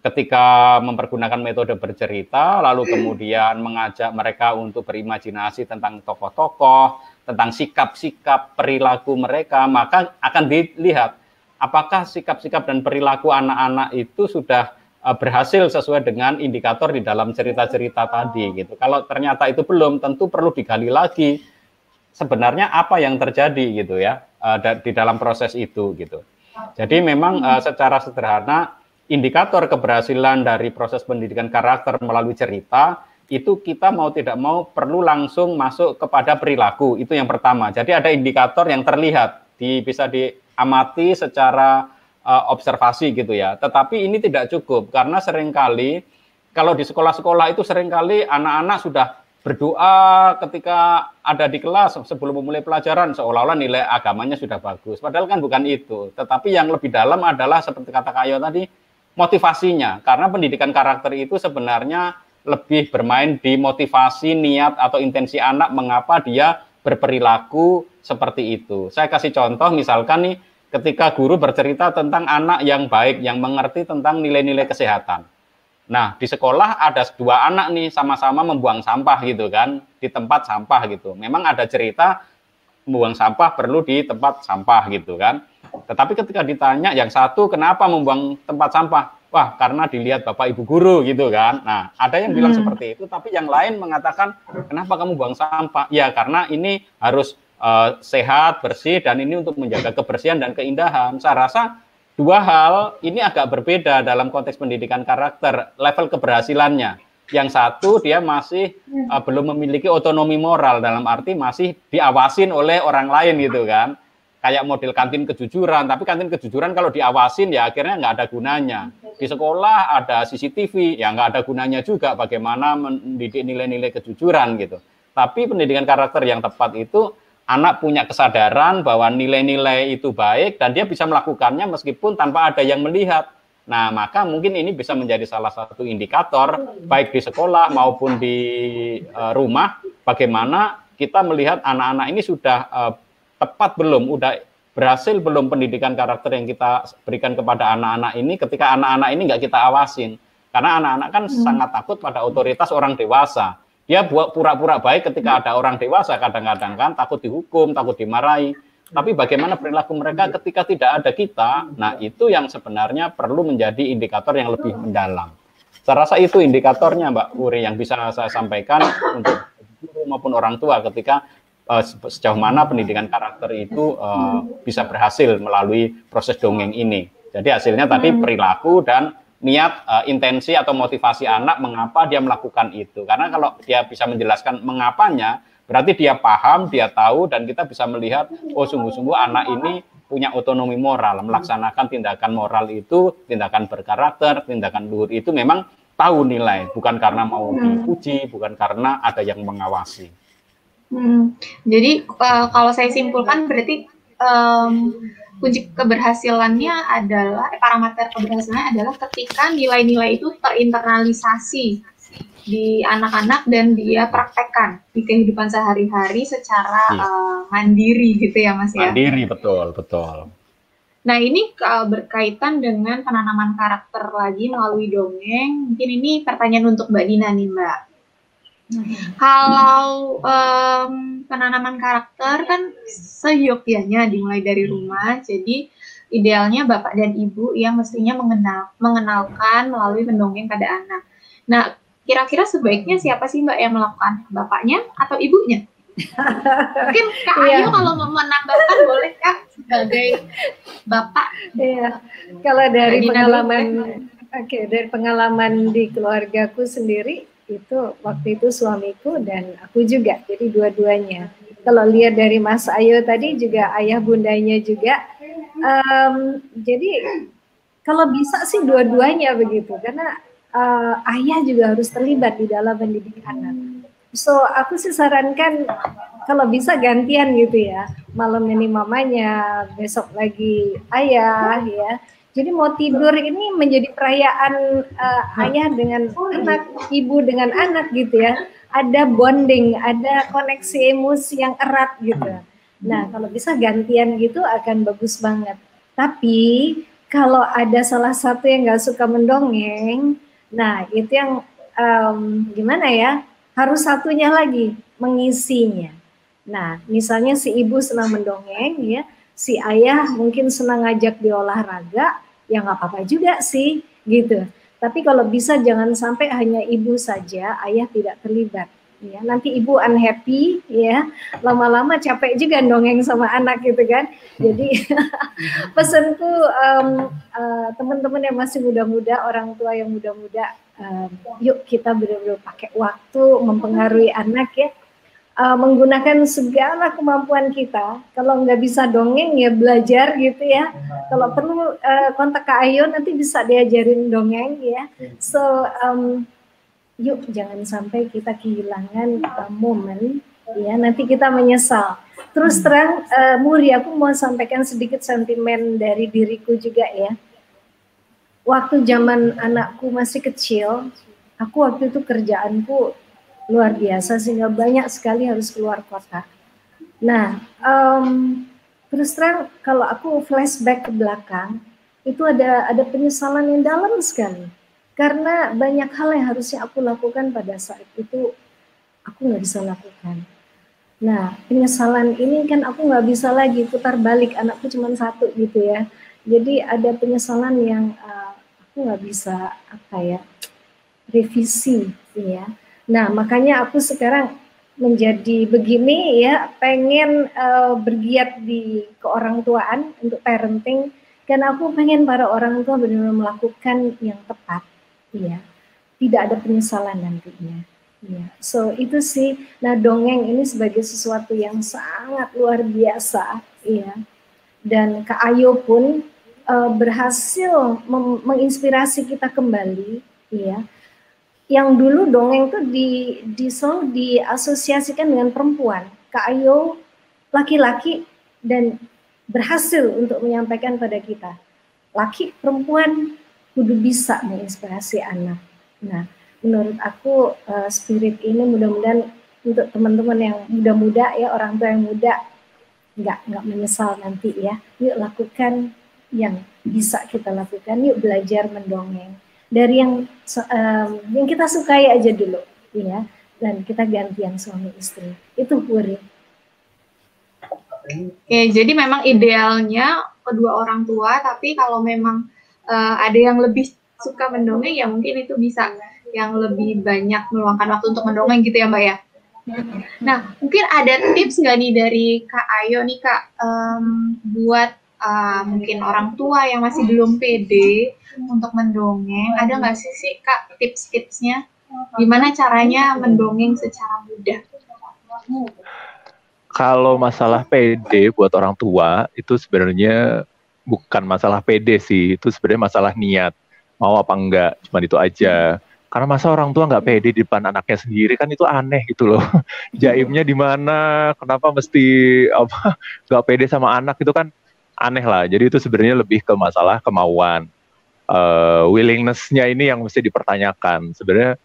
ketika mempergunakan metode bercerita, lalu kemudian mengajak mereka untuk berimajinasi tentang tokoh-tokoh, tentang sikap-sikap perilaku mereka, maka akan dilihat apakah sikap-sikap dan perilaku anak-anak itu sudah berhasil sesuai dengan indikator di dalam cerita-cerita tadi gitu. Kalau ternyata itu belum, tentu perlu digali lagi sebenarnya apa yang terjadi gitu ya di dalam proses itu gitu. Jadi memang secara sederhana indikator keberhasilan dari proses pendidikan karakter melalui cerita itu kita mau tidak mau perlu langsung masuk kepada perilaku, itu yang pertama. Jadi ada indikator yang terlihat, bisa diamati secara observasi gitu ya. Tetapi ini tidak cukup karena seringkali kalau di sekolah-sekolah itu seringkali anak-anak sudah berdoa ketika ada di kelas sebelum memulai pelajaran seolah-olah nilai agamanya sudah bagus. Padahal kan bukan itu. Tetapi yang lebih dalam adalah seperti kata Kak Ayu tadi, motivasinya, karena pendidikan karakter itu sebenarnya lebih bermain di motivasi, niat, atau intensi anak mengapa dia berperilaku seperti itu. Saya kasih contoh, misalkan nih, ketika guru bercerita tentang anak yang baik, yang mengerti tentang nilai-nilai kesehatan. Nah, di sekolah ada dua anak nih, sama-sama membuang sampah gitu kan, di tempat sampah gitu. Memang ada cerita, membuang sampah perlu di tempat sampah gitu kan. Tetapi ketika ditanya yang satu kenapa membuang tempat sampah, wah karena dilihat Bapak Ibu guru gitu kan. Nah ada yang bilang seperti itu, tapi yang lain mengatakan kenapa kamu buang sampah? Ya karena ini harus sehat, bersih, dan ini untuk menjaga kebersihan dan keindahan. Saya rasa dua hal ini agak berbeda dalam konteks pendidikan karakter, level keberhasilannya. Yang satu dia masih belum memiliki otonomi moral, dalam arti masih diawasin oleh orang lain gitu kan. Kayak model kantin kejujuran, tapi kantin kejujuran kalau diawasin ya akhirnya nggak ada gunanya. Di sekolah ada CCTV, ya nggak ada gunanya juga bagaimana mendidik nilai-nilai kejujuran gitu. Tapi pendidikan karakter yang tepat itu anak punya kesadaran bahwa nilai-nilai itu baik dan dia bisa melakukannya meskipun tanpa ada yang melihat. Nah, maka mungkin ini bisa menjadi salah satu indikator baik di sekolah maupun di rumah bagaimana kita melihat anak-anak ini sudah tepat belum, udah berhasil belum pendidikan karakter yang kita berikan kepada anak-anak ini ketika anak-anak ini nggak kita awasin. Karena anak-anak kan sangat takut pada otoritas orang dewasa. Dia buat pura-pura baik ketika ada orang dewasa kadang-kadang kan, takut dihukum, takut dimarahi. Tapi bagaimana perilaku mereka ketika tidak ada kita, nah itu yang sebenarnya perlu menjadi indikator yang lebih mendalam. Saya rasa itu indikatornya Mbak Uri yang bisa saya sampaikan untuk guru maupun orang tua ketika sejauh mana pendidikan karakter itu bisa berhasil melalui proses dongeng ini. Jadi hasilnya tadi perilaku dan niat, intensi atau motivasi anak mengapa dia melakukan itu. Karena kalau dia bisa menjelaskan mengapanya, berarti dia paham, dia tahu, dan kita bisa melihat, oh sungguh-sungguh anak ini punya otonomi moral, melaksanakan tindakan moral itu, tindakan berkarakter, tindakan luhur itu memang tahu nilai, bukan karena mau dipuji, bukan karena ada yang mengawasi. Jadi kalau saya simpulkan berarti kunci keberhasilannya adalah parameter keberhasilannya adalah ketika nilai-nilai itu terinternalisasi di anak-anak dan dia praktekkan di kehidupan sehari-hari secara mandiri gitu ya Mas ya. Mandiri, betul. Nah ini berkaitan dengan penanaman karakter lagi melalui dongeng. Mungkin ini pertanyaan untuk Mbak Dina nih Mbak. Kalau penanaman karakter kan seyogyanya dimulai dari rumah, jadi idealnya bapak dan ibu yang mestinya mengenalkan melalui mendongeng pada anak. Nah, kira-kira sebaiknya siapa sih Mbak yang melakukan? Bapaknya atau ibunya? Mungkin Kak Ayu kalau mau menambahkan boleh Kak sebagai bapak. Iya. Kalau dari pengalaman di keluargaku sendiri itu waktu itu suamiku dan aku juga, jadi dua-duanya. Kalau lihat dari Mas Ayu tadi juga ayah bundanya juga, jadi kalau bisa sih dua-duanya begitu, karena ayah juga harus terlibat di dalam mendidik anak. So aku sih sarankan kalau bisa gantian gitu ya, malam ini mamanya, besok lagi ayah ya. Jadi mau tidur ini menjadi perayaan ayah dengan anak, ibu dengan anak gitu ya. Ada bonding, ada koneksi emosi yang erat gitu. Nah kalau bisa gantian gitu akan bagus banget. Tapi kalau ada salah satu yang nggak suka mendongeng, nah itu yang gimana ya? Harus satunya lagi mengisinya. Nah, misalnya si ibu senang mendongeng ya, si ayah mungkin senang ngajak di olahraga, ya nggak apa-apa juga sih, gitu. Tapi kalau bisa jangan sampai hanya ibu saja, ayah tidak terlibat. Ya, nanti ibu unhappy, ya, lama-lama capek juga dongeng sama anak gitu kan. Jadi pesanku teman-teman yang masih muda-muda, orang tua yang muda-muda, yuk kita benar-benar pakai waktu mempengaruhi anak ya, menggunakan segala kemampuan kita. Kalau nggak bisa dongeng ya belajar gitu ya. Kalau perlu kontak Kak Ayu nanti bisa diajarin dongeng ya. So yuk jangan sampai kita kehilangan momen ya, nanti kita menyesal. Terus terang Muri, aku mau sampaikan sedikit sentimen dari diriku juga ya. Waktu zaman anakku masih kecil, aku waktu itu kerjaanku luar biasa sehingga banyak sekali harus keluar kota. Nah, terus terang kalau aku flashback ke belakang, itu ada penyesalan yang dalam sekali. Karena banyak hal yang harusnya aku lakukan pada saat itu, aku nggak bisa lakukan. Nah, penyesalan ini kan aku nggak bisa lagi putar balik, anakku cuma satu gitu ya. Jadi ada penyesalan yang aku nggak bisa revisi ya. Nah makanya aku sekarang menjadi begini ya, pengen bergiat di keorangtuaan untuk parenting, karena aku pengen para orang tua benar-benar melakukan yang tepat ya, tidak ada penyesalan nantinya ya. So itu sih. Nah dongeng ini sebagai sesuatu yang sangat luar biasa ya, dan Kak Ayu pun berhasil menginspirasi kita kembali ya. Yang dulu dongeng tuh selalu diasosiasikan dengan perempuan. Kak Ayu laki-laki dan berhasil untuk menyampaikan pada kita, laki perempuan kudu bisa menginspirasi anak. Nah menurut aku spirit ini mudah-mudahan untuk teman-teman yang muda-muda ya, orang tua yang muda nggak menyesal nanti ya. Yuk lakukan yang bisa kita lakukan, yuk belajar mendongeng dari yang kita sukai aja dulu ya, dan kita gantian suami istri itu Puri. Oke, jadi memang idealnya kedua orang tua, tapi kalau memang ada yang lebih suka mendongeng ya mungkin itu bisa yang lebih banyak meluangkan waktu untuk mendongeng gitu ya Mbak ya. Nah mungkin ada tips nggak nih dari Kak Ayu nih Kak, buat mungkin orang tua yang masih belum pede untuk mendongeng, ada nggak sih Kak tips-tipsnya gimana caranya mendongeng secara mudah? Kalau masalah pede buat orang tua itu sebenarnya bukan masalah pede sih, itu sebenarnya masalah niat, mau apa enggak, cuma itu aja. Karena masa orang tua nggak pede di depan anaknya sendiri, kan itu aneh gitu loh. Jaimnya di mana? Kenapa mesti apa nggak pede sama anak, itu kan aneh lah. Jadi itu sebenarnya lebih ke masalah kemauan. Willingness-nya ini yang mesti dipertanyakan. Sebenarnya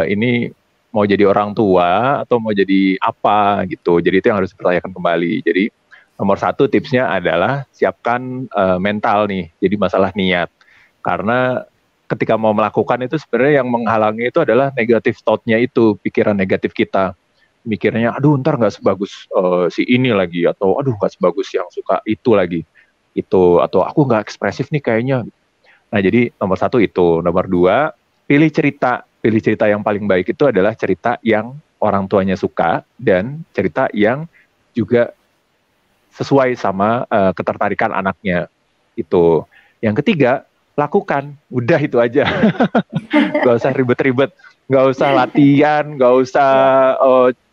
ini mau jadi orang tua atau mau jadi apa gitu. Jadi itu yang harus dipertanyakan kembali. Jadi nomor satu tipsnya adalah siapkan mental nih. Jadi masalah niat. Karena ketika mau melakukan itu sebenarnya yang menghalangi itu adalah negatif thought-nya itu, pikiran negatif kita. Mikirnya, aduh ntar nggak sebagus si ini lagi, atau aduh nggak sebagus yang suka itu lagi. Itu, atau aku nggak ekspresif nih kayaknya. Nah jadi nomor satu itu. Nomor dua, pilih cerita. Pilih cerita yang paling baik itu adalah cerita yang orang tuanya suka dan cerita yang juga sesuai sama ketertarikan anaknya. Itu. Yang ketiga, lakukan, udah itu aja. Gak usah ribet-ribet, gak usah latihan, gak usah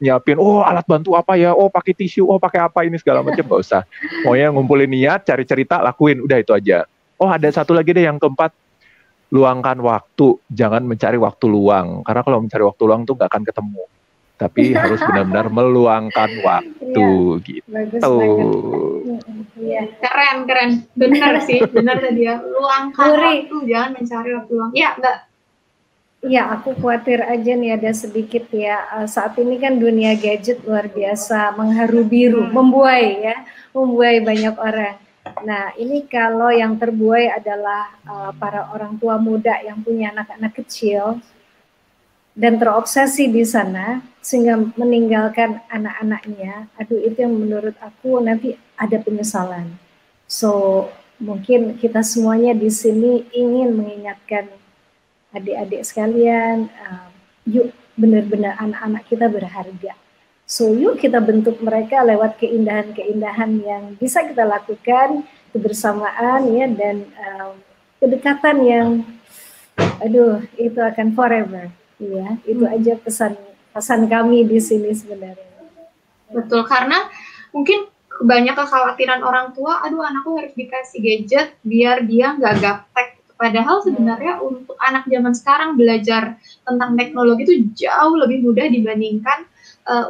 nyiapin, alat bantu apa ya, pakai tisu, pakai apa ini segala macam, gak usah. Pokoknya ngumpulin niat, cari cerita, lakuin, udah itu aja. Ada satu lagi deh yang keempat, luangkan waktu, jangan mencari waktu luang, karena kalau mencari waktu luang tuh gak akan ketemu. Tapi harus benar-benar meluangkan waktu, gitu. Bagus banget. Iya, keren. Benar sih, benar tadi ya. Luangkan waktu, jangan mencari waktu luang. Ya, Mbak. Iya, aku khawatir aja nih ada sedikit ya. Saat ini kan dunia gadget luar biasa mengharu biru, membuai banyak orang. Nah, ini kalau yang terbuai adalah para orang tua muda yang punya anak-anak kecil dan terobsesi di sana sehingga meninggalkan anak-anaknya. Aduh, itu yang menurut aku nanti ada penyesalan. So, mungkin kita semuanya di sini ingin mengingatkan adik-adik sekalian, yuk benar-benar anak-anak kita berharga. So, yuk kita bentuk mereka lewat keindahan-keindahan yang bisa kita lakukan, kebersamaan ya, dan kedekatan yang, itu akan forever. Iya, itu aja pesan kami di sini sebenarnya. Betul, karena mungkin banyak kekhawatiran orang tua, aduh anakku harus dikasih gadget biar dia nggak gaptek. Padahal sebenarnya untuk anak zaman sekarang belajar tentang teknologi itu jauh lebih mudah dibandingkan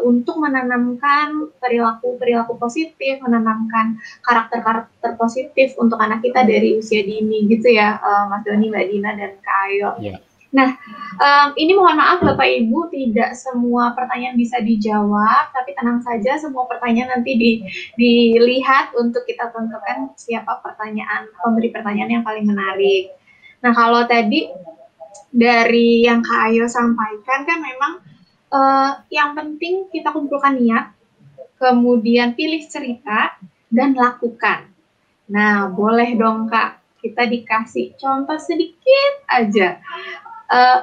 untuk menanamkan perilaku positif, menanamkan karakter positif untuk anak kita dari usia dini gitu ya, Mas Doni, Mbak Dina, dan Kak Ayo. Yeah. Nah, ini mohon maaf Bapak Ibu, tidak semua pertanyaan bisa dijawab, tapi tenang saja, semua pertanyaan nanti dilihat untuk kita tentukan siapa pemberi pertanyaan yang paling menarik. Nah, kalau tadi dari yang Kak Ayo sampaikan kan memang yang penting kita kumpulkan niat, kemudian pilih cerita, dan lakukan. Nah, boleh dong Kak, kita dikasih contoh sedikit aja.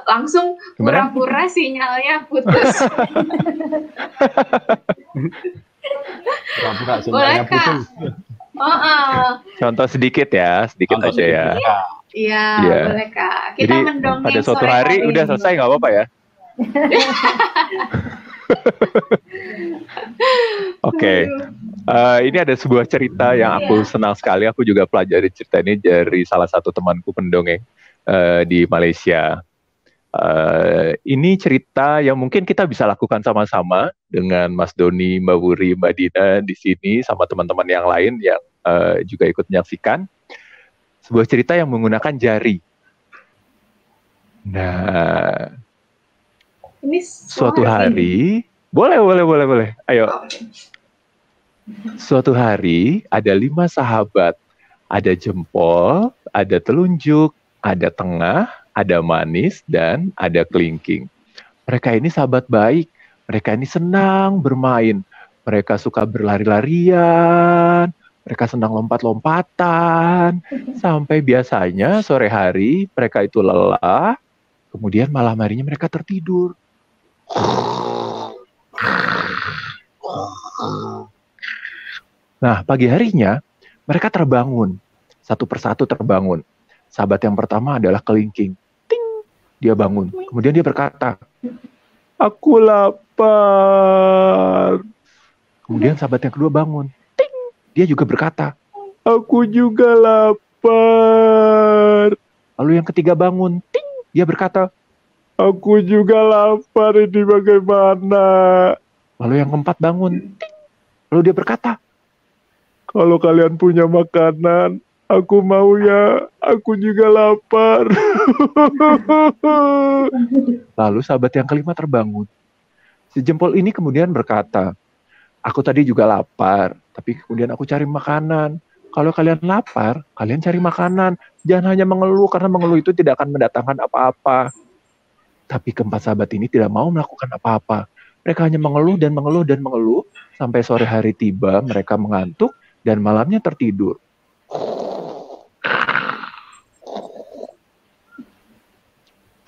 Langsung pura-pura sinyalnya putus. Pura-pura sinyalnya putus. Contoh sedikit ya, aja ya. Iya, boleh Kak. Kita jadi mendongeng pada suatu hari udah selesai, nggak apa-apa ya. Oke. Ini ada sebuah cerita yang aku senang sekali. Aku juga pelajari cerita ini dari salah satu temanku pendongeng di Malaysia. Ini cerita yang mungkin kita bisa lakukan sama-sama dengan Mas Doni, Mbak Wuri, Mbak Dina di sini sama teman-teman yang lain yang juga ikut menyaksikan. Sebuah cerita yang menggunakan jari. Nah, ini suatu hari, boleh. Ayo. Suatu hari ada 5 sahabat. Ada jempol, ada telunjuk, ada tengah, ada manis, dan ada kelingking. Mereka ini sahabat baik. Mereka ini senang bermain. Mereka suka berlari-larian. Mereka senang lompat-lompatan. Sampai biasanya sore hari mereka itu lelah. Kemudian malam harinya mereka tertidur. Nah, pagi harinya mereka terbangun. Satu persatu terbangun. Sahabat yang pertama adalah kelingking. Ting! Dia bangun. Kemudian dia berkata, "Aku lapar." Kemudian sahabat yang kedua bangun. Ting! Dia juga berkata, "Aku juga lapar." Lalu yang ketiga bangun. Ting! Dia berkata, Aku juga lapar, ini bagaimana? Lalu yang keempat bangun. Lalu dia berkata, kalau kalian punya makanan, aku mau ya, aku juga lapar. Lalu sahabat yang kelima terbangun. Si jempol ini kemudian berkata, aku tadi juga lapar, tapi kemudian aku cari makanan. Kalau kalian lapar, kalian cari makanan. Jangan hanya mengeluh, karena mengeluh itu tidak akan mendatangkan apa-apa. Tapi keempat sahabat ini tidak mau melakukan apa-apa. Mereka hanya mengeluh dan mengeluh dan mengeluh. Sampai sore hari tiba, mereka mengantuk dan malamnya tertidur.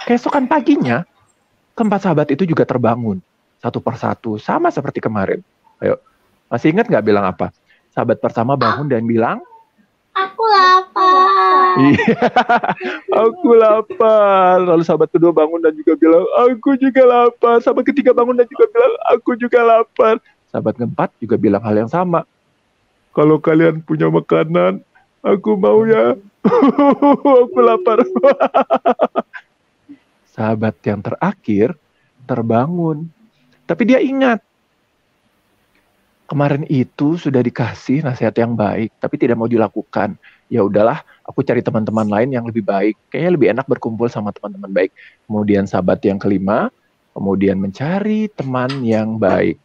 Keesokan paginya, keempat sahabat itu juga terbangun. Satu persatu, sama seperti kemarin. Ayo, masih ingat nggak bilang apa? Sahabat pertama bangun dan bilang, Aku lapar. iya, aku lapar. Lalu sahabat kedua bangun dan juga bilang, aku juga lapar. Sahabat ketiga bangun dan juga bilang, aku juga lapar. Sahabat keempat juga bilang hal yang sama. Kalau kalian punya makanan, aku mau ya. Aku lapar. Sahabat yang terakhir terbangun. Tapi dia ingat, kemarin itu sudah dikasih nasihat yang baik, tapi tidak mau dilakukan. Ya udahlah, aku cari teman-teman lain yang lebih baik. Kayaknya lebih enak berkumpul sama teman-teman baik. Kemudian sahabat yang kelima, kemudian mencari teman yang baik.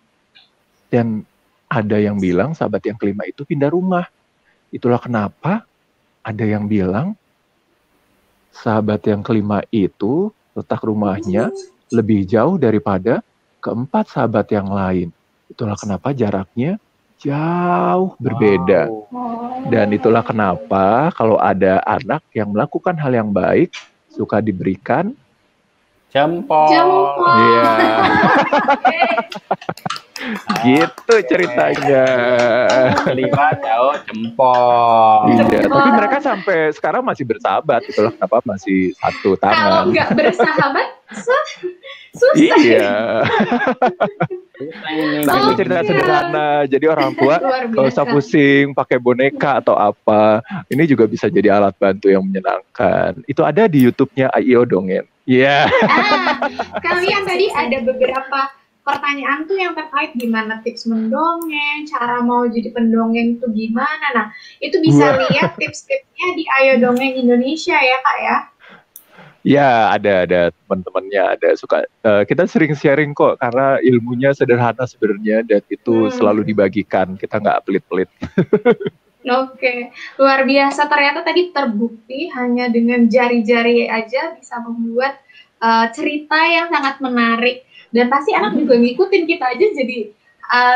Dan ada yang bilang sahabat yang kelima itu pindah rumah. Itulah kenapa ada yang bilang sahabat yang kelima itu letak rumahnya lebih jauh daripada keempat sahabat yang lain. Itulah kenapa jaraknya jauh berbeda. Dan itulah kenapa kalau ada anak yang melakukan hal yang baik, suka diberikan Jempol. Iya. Gitu ceritanya. Kelima jauh jempol. Iya, tapi mereka sampai sekarang masih bersahabat. Itulah kenapa masih satu Kalau tangan. nggak bersahabat, susah. Iya. Ini Nah, itu Oh, cerita iya. sederhana. Jadi orang tua Luar nggak usah biasa. pusing pakai boneka atau apa. Ini juga bisa jadi alat bantu yang menyenangkan. Itu ada di YouTube-nya AIO Dongeng. Iya. Kalian tadi ada beberapa pertanyaan tuh yang terkait gimana tips mendongeng, cara mau jadi pendongeng tuh gimana. Nah, itu bisa lihat tips-tipsnya di Ayo Dongeng Indonesia ya, Kak ya. Ya, ada teman-temannya, ada suka. Kita sering sharing kok karena ilmunya sederhana sebenarnya dan itu selalu dibagikan. Kita nggak pelit-pelit. Oke, luar biasa. Ternyata tadi terbukti hanya dengan jari-jari aja bisa membuat cerita yang sangat menarik. Dan pasti anak juga ngikutin kita aja jadi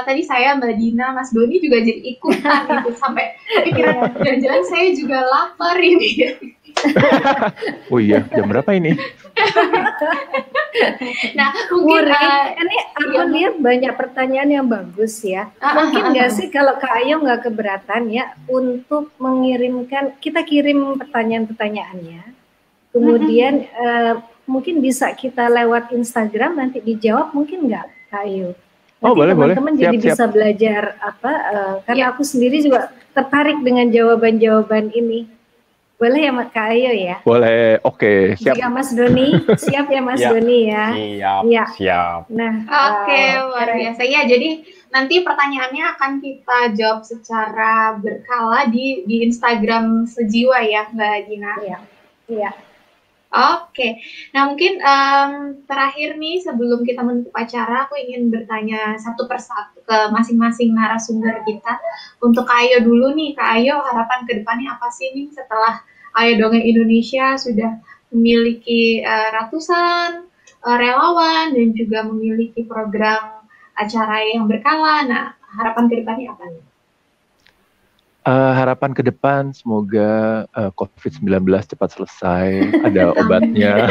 tadi saya, Mbak Dina, Mas Doni juga jadi ikutan gitu. Sampai pikiran jalan-jalan saya juga lapar ini. Oh iya, jam berapa ini? Nah, mungkin ini aku lihat banyak pertanyaan yang bagus ya. Mungkin nggak sih kalau Kak Ayo nggak keberatan ya untuk mengirimkan, kita kirim pertanyaan-pertanyaannya, kemudian mungkin bisa kita lewat Instagram nanti dijawab, mungkin nggak Kak Ayo? Oh, boleh, teman-teman boleh. jadi Siap, bisa belajar apa? Karena aku sendiri juga tertarik dengan jawaban-jawaban ini. Boleh ya Kak Ayo ya? Boleh, oke, siap. Jika Mas Doni, siap ya Mas Ya. Doni ya? Siap, Ya. siap. Nah, Oke, luar biasa. Ya, jadi nanti pertanyaannya akan kita jawab secara berkala di Instagram Sejiwa ya, Mbak Dina. Iya. Oke, nah mungkin terakhir nih sebelum kita menutup acara, aku ingin bertanya satu persatu ke masing-masing narasumber kita. Untuk Kak Ayo dulu nih, Kak Ayo harapan ke depannya apa sih nih setelah Ayo Dongeng Indonesia sudah memiliki ratusan relawan dan juga memiliki program acara yang berkala. Nah, harapan ke depannya apa nih? Harapan ke depan semoga COVID-19 cepat selesai, ada obatnya.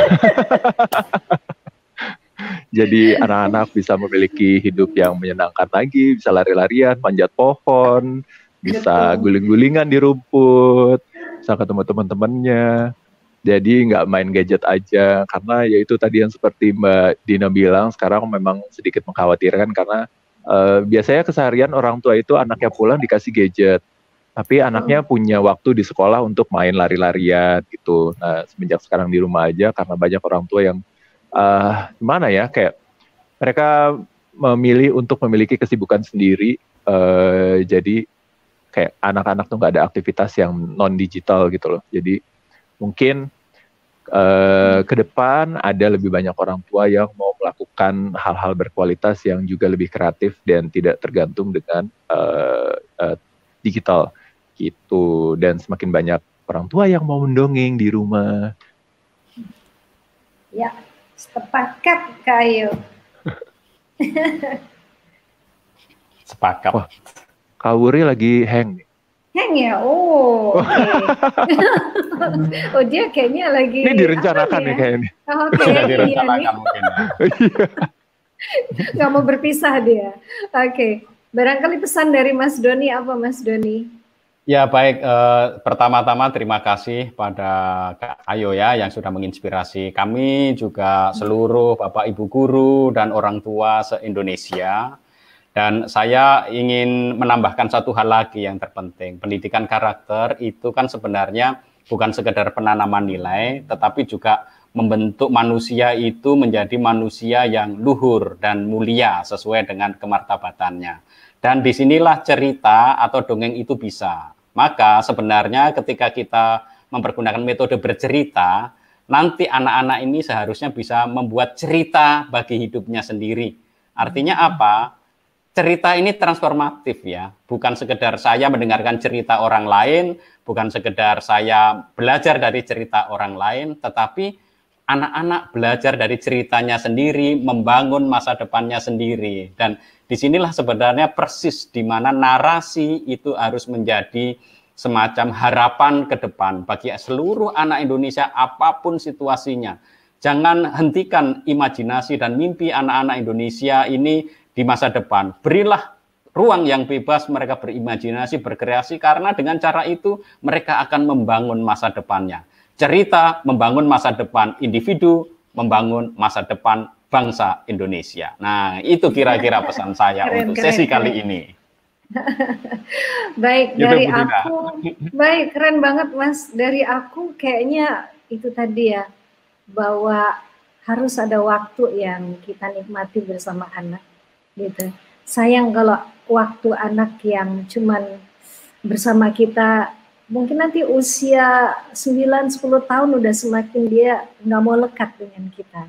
Jadi anak-anak bisa memiliki hidup yang menyenangkan lagi, bisa lari-larian, manjat pohon, bisa guling-gulingan di rumput, bisa ketemu teman-temannya. Jadi nggak main gadget aja, karena ya itu tadi yang seperti Mbak Dina bilang, sekarang memang sedikit mengkhawatirkan karena biasanya keseharian orang tua itu anaknya pulang dikasih gadget. Tapi anaknya punya waktu di sekolah untuk main lari-larian gitu. Nah, semenjak sekarang di rumah aja karena banyak orang tua yang gimana ya, kayak mereka memilih untuk memiliki kesibukan sendiri, jadi kayak anak-anak tuh nggak ada aktivitas yang non digital gitu loh. Jadi mungkin ke depan ada lebih banyak orang tua yang mau melakukan hal-hal berkualitas yang juga lebih kreatif dan tidak tergantung dengan digital gitu. Dan semakin banyak orang tua yang mau mendongeng di rumah. Ya, sepakat Kak Ayu. Sepakat. Wah, Kak Wuri lagi hang nih. Hang ya, oh, okay. Oh dia kayaknya lagi. Ini direncanakan nih kayaknya. Oh, Sudah okay. direncanakan mungkin. Nggak mau berpisah dia. Oke, barangkali pesan dari Mas Doni apa Mas Doni? Ya baik, pertama-tama terima kasih pada Kak Ayo ya yang sudah menginspirasi kami, juga seluruh Bapak Ibu guru dan orang tua se-Indonesia. Dan saya ingin menambahkan satu hal lagi yang terpenting. Pendidikan karakter itu kan sebenarnya bukan sekedar penanaman nilai, tetapi juga membentuk manusia itu menjadi manusia yang luhur dan mulia sesuai dengan kemartabatannya. Dan disinilah cerita atau dongeng itu bisa. Maka sebenarnya ketika kita mempergunakan metode bercerita, nanti anak-anak ini seharusnya bisa membuat cerita bagi hidupnya sendiri. Artinya apa? Cerita ini transformatif ya, bukan sekedar saya mendengarkan cerita orang lain, bukan sekedar saya belajar dari cerita orang lain, tetapi anak-anak belajar dari ceritanya sendiri, membangun masa depannya sendiri. Dan disinilah sebenarnya persis di mana narasi itu harus menjadi semacam harapan ke depan bagi seluruh anak Indonesia apapun situasinya. Jangan hentikan imajinasi dan mimpi anak-anak Indonesia ini di masa depan. Berilah ruang yang bebas mereka berimajinasi, berkreasi, karena dengan cara itu mereka akan membangun masa depannya. Cerita membangun masa depan individu, membangun masa depan bangsa Indonesia. Nah, itu kira-kira pesan saya untuk sesi kali ini. Baik, dari aku, baik, keren banget Mas. Dari aku kayaknya itu tadi ya, bahwa harus ada waktu yang kita nikmati bersama anak. Gitu. Sayang kalau waktu anak yang cuman bersama kita, mungkin nanti usia 9-10 tahun udah semakin dia nggak mau lekat dengan kita.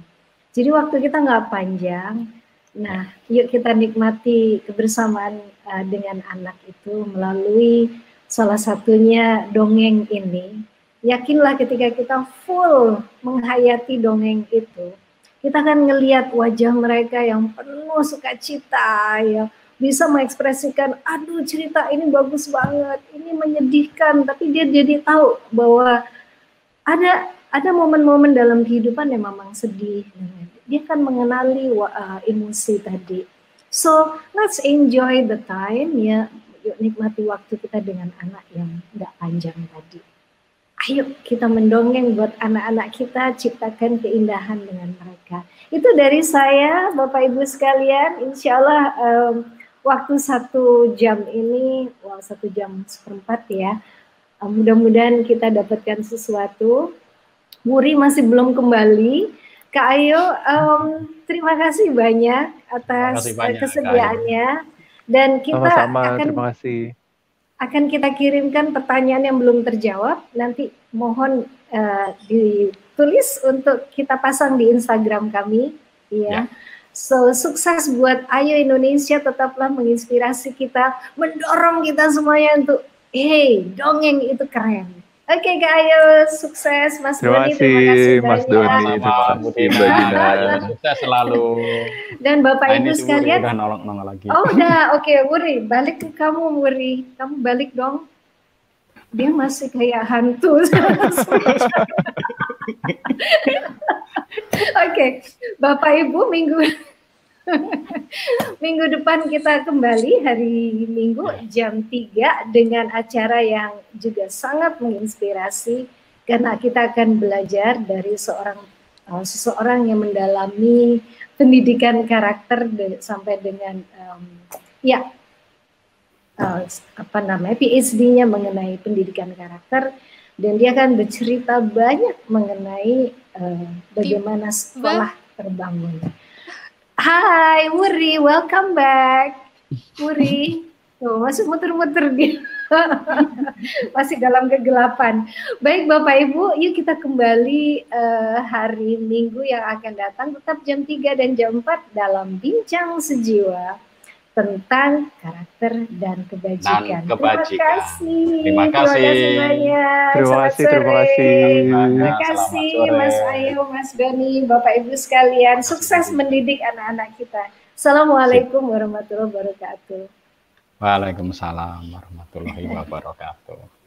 Jadi waktu kita nggak panjang. Nah, yuk kita nikmati kebersamaan dengan anak itu melalui salah satunya dongeng ini. Yakinlah ketika kita full menghayati dongeng itu, kita akan ngelihat wajah mereka yang penuh sukacita, ya bisa mengekspresikan, aduh cerita ini bagus banget, ini menyedihkan, tapi dia jadi tahu bahwa ada momen-momen dalam kehidupan yang memang sedih. Dia akan mengenali emosi tadi. So let's enjoy the time ya, yuk nikmati waktu kita dengan anak yang nggak panjang tadi. Ayo kita mendongeng buat anak-anak kita, ciptakan keindahan dengan mereka. Itu dari saya, Bapak Ibu sekalian. Insya Allah waktu 1 jam ini, 1 jam seperempat ya. Mudah-mudahan kita dapatkan sesuatu. Wuri masih belum kembali. Kak Ayo, terima kasih banyak atas kesediaannya. Dan kita terima kasih. Akan kita kirimkan pertanyaan yang belum terjawab, nanti mohon ditulis untuk kita pasang di Instagram kami, ya. So sukses buat Ayo Indonesia, tetaplah menginspirasi kita, mendorong kita semuanya untuk, hey dongeng itu keren. Oke Kak Ayo, sukses Mas Doni, terima kasih Mas banyak. Doni, terima kasih Mbak Dina. Sukses selalu. Dan Bapak Ibu sekalian, udah nolong lagi. Oh udah, oke Wuri, balik ke kamu Wuri, kamu balik dong. Dia masih kayak hantu. Oke, Bapak Ibu minggu depan kita kembali hari Minggu jam 3 dengan acara yang juga sangat menginspirasi, karena kita akan belajar dari seseorang yang mendalami pendidikan karakter sampai dengan PhD-nya mengenai pendidikan karakter, dan dia akan bercerita banyak mengenai bagaimana sekolah terbangun. Hai Wuri, welcome back. Wuri, tuh masih muter-muter dia. Masih dalam kegelapan. Baik Bapak Ibu, yuk kita kembali hari Minggu yang akan datang tetap jam 3 dan jam 4 dalam Bincang Sejiwa tentang karakter dan kebajikan. Terima kasih. Terima kasih banyak. Terima kasih. Terima kasih Mas Ayu, Mas Beni, Bapak Ibu sekalian. Sukses mendidik anak-anak kita. Assalamualaikum warahmatullahi wabarakatuh. Waalaikumsalam warahmatullahi wabarakatuh.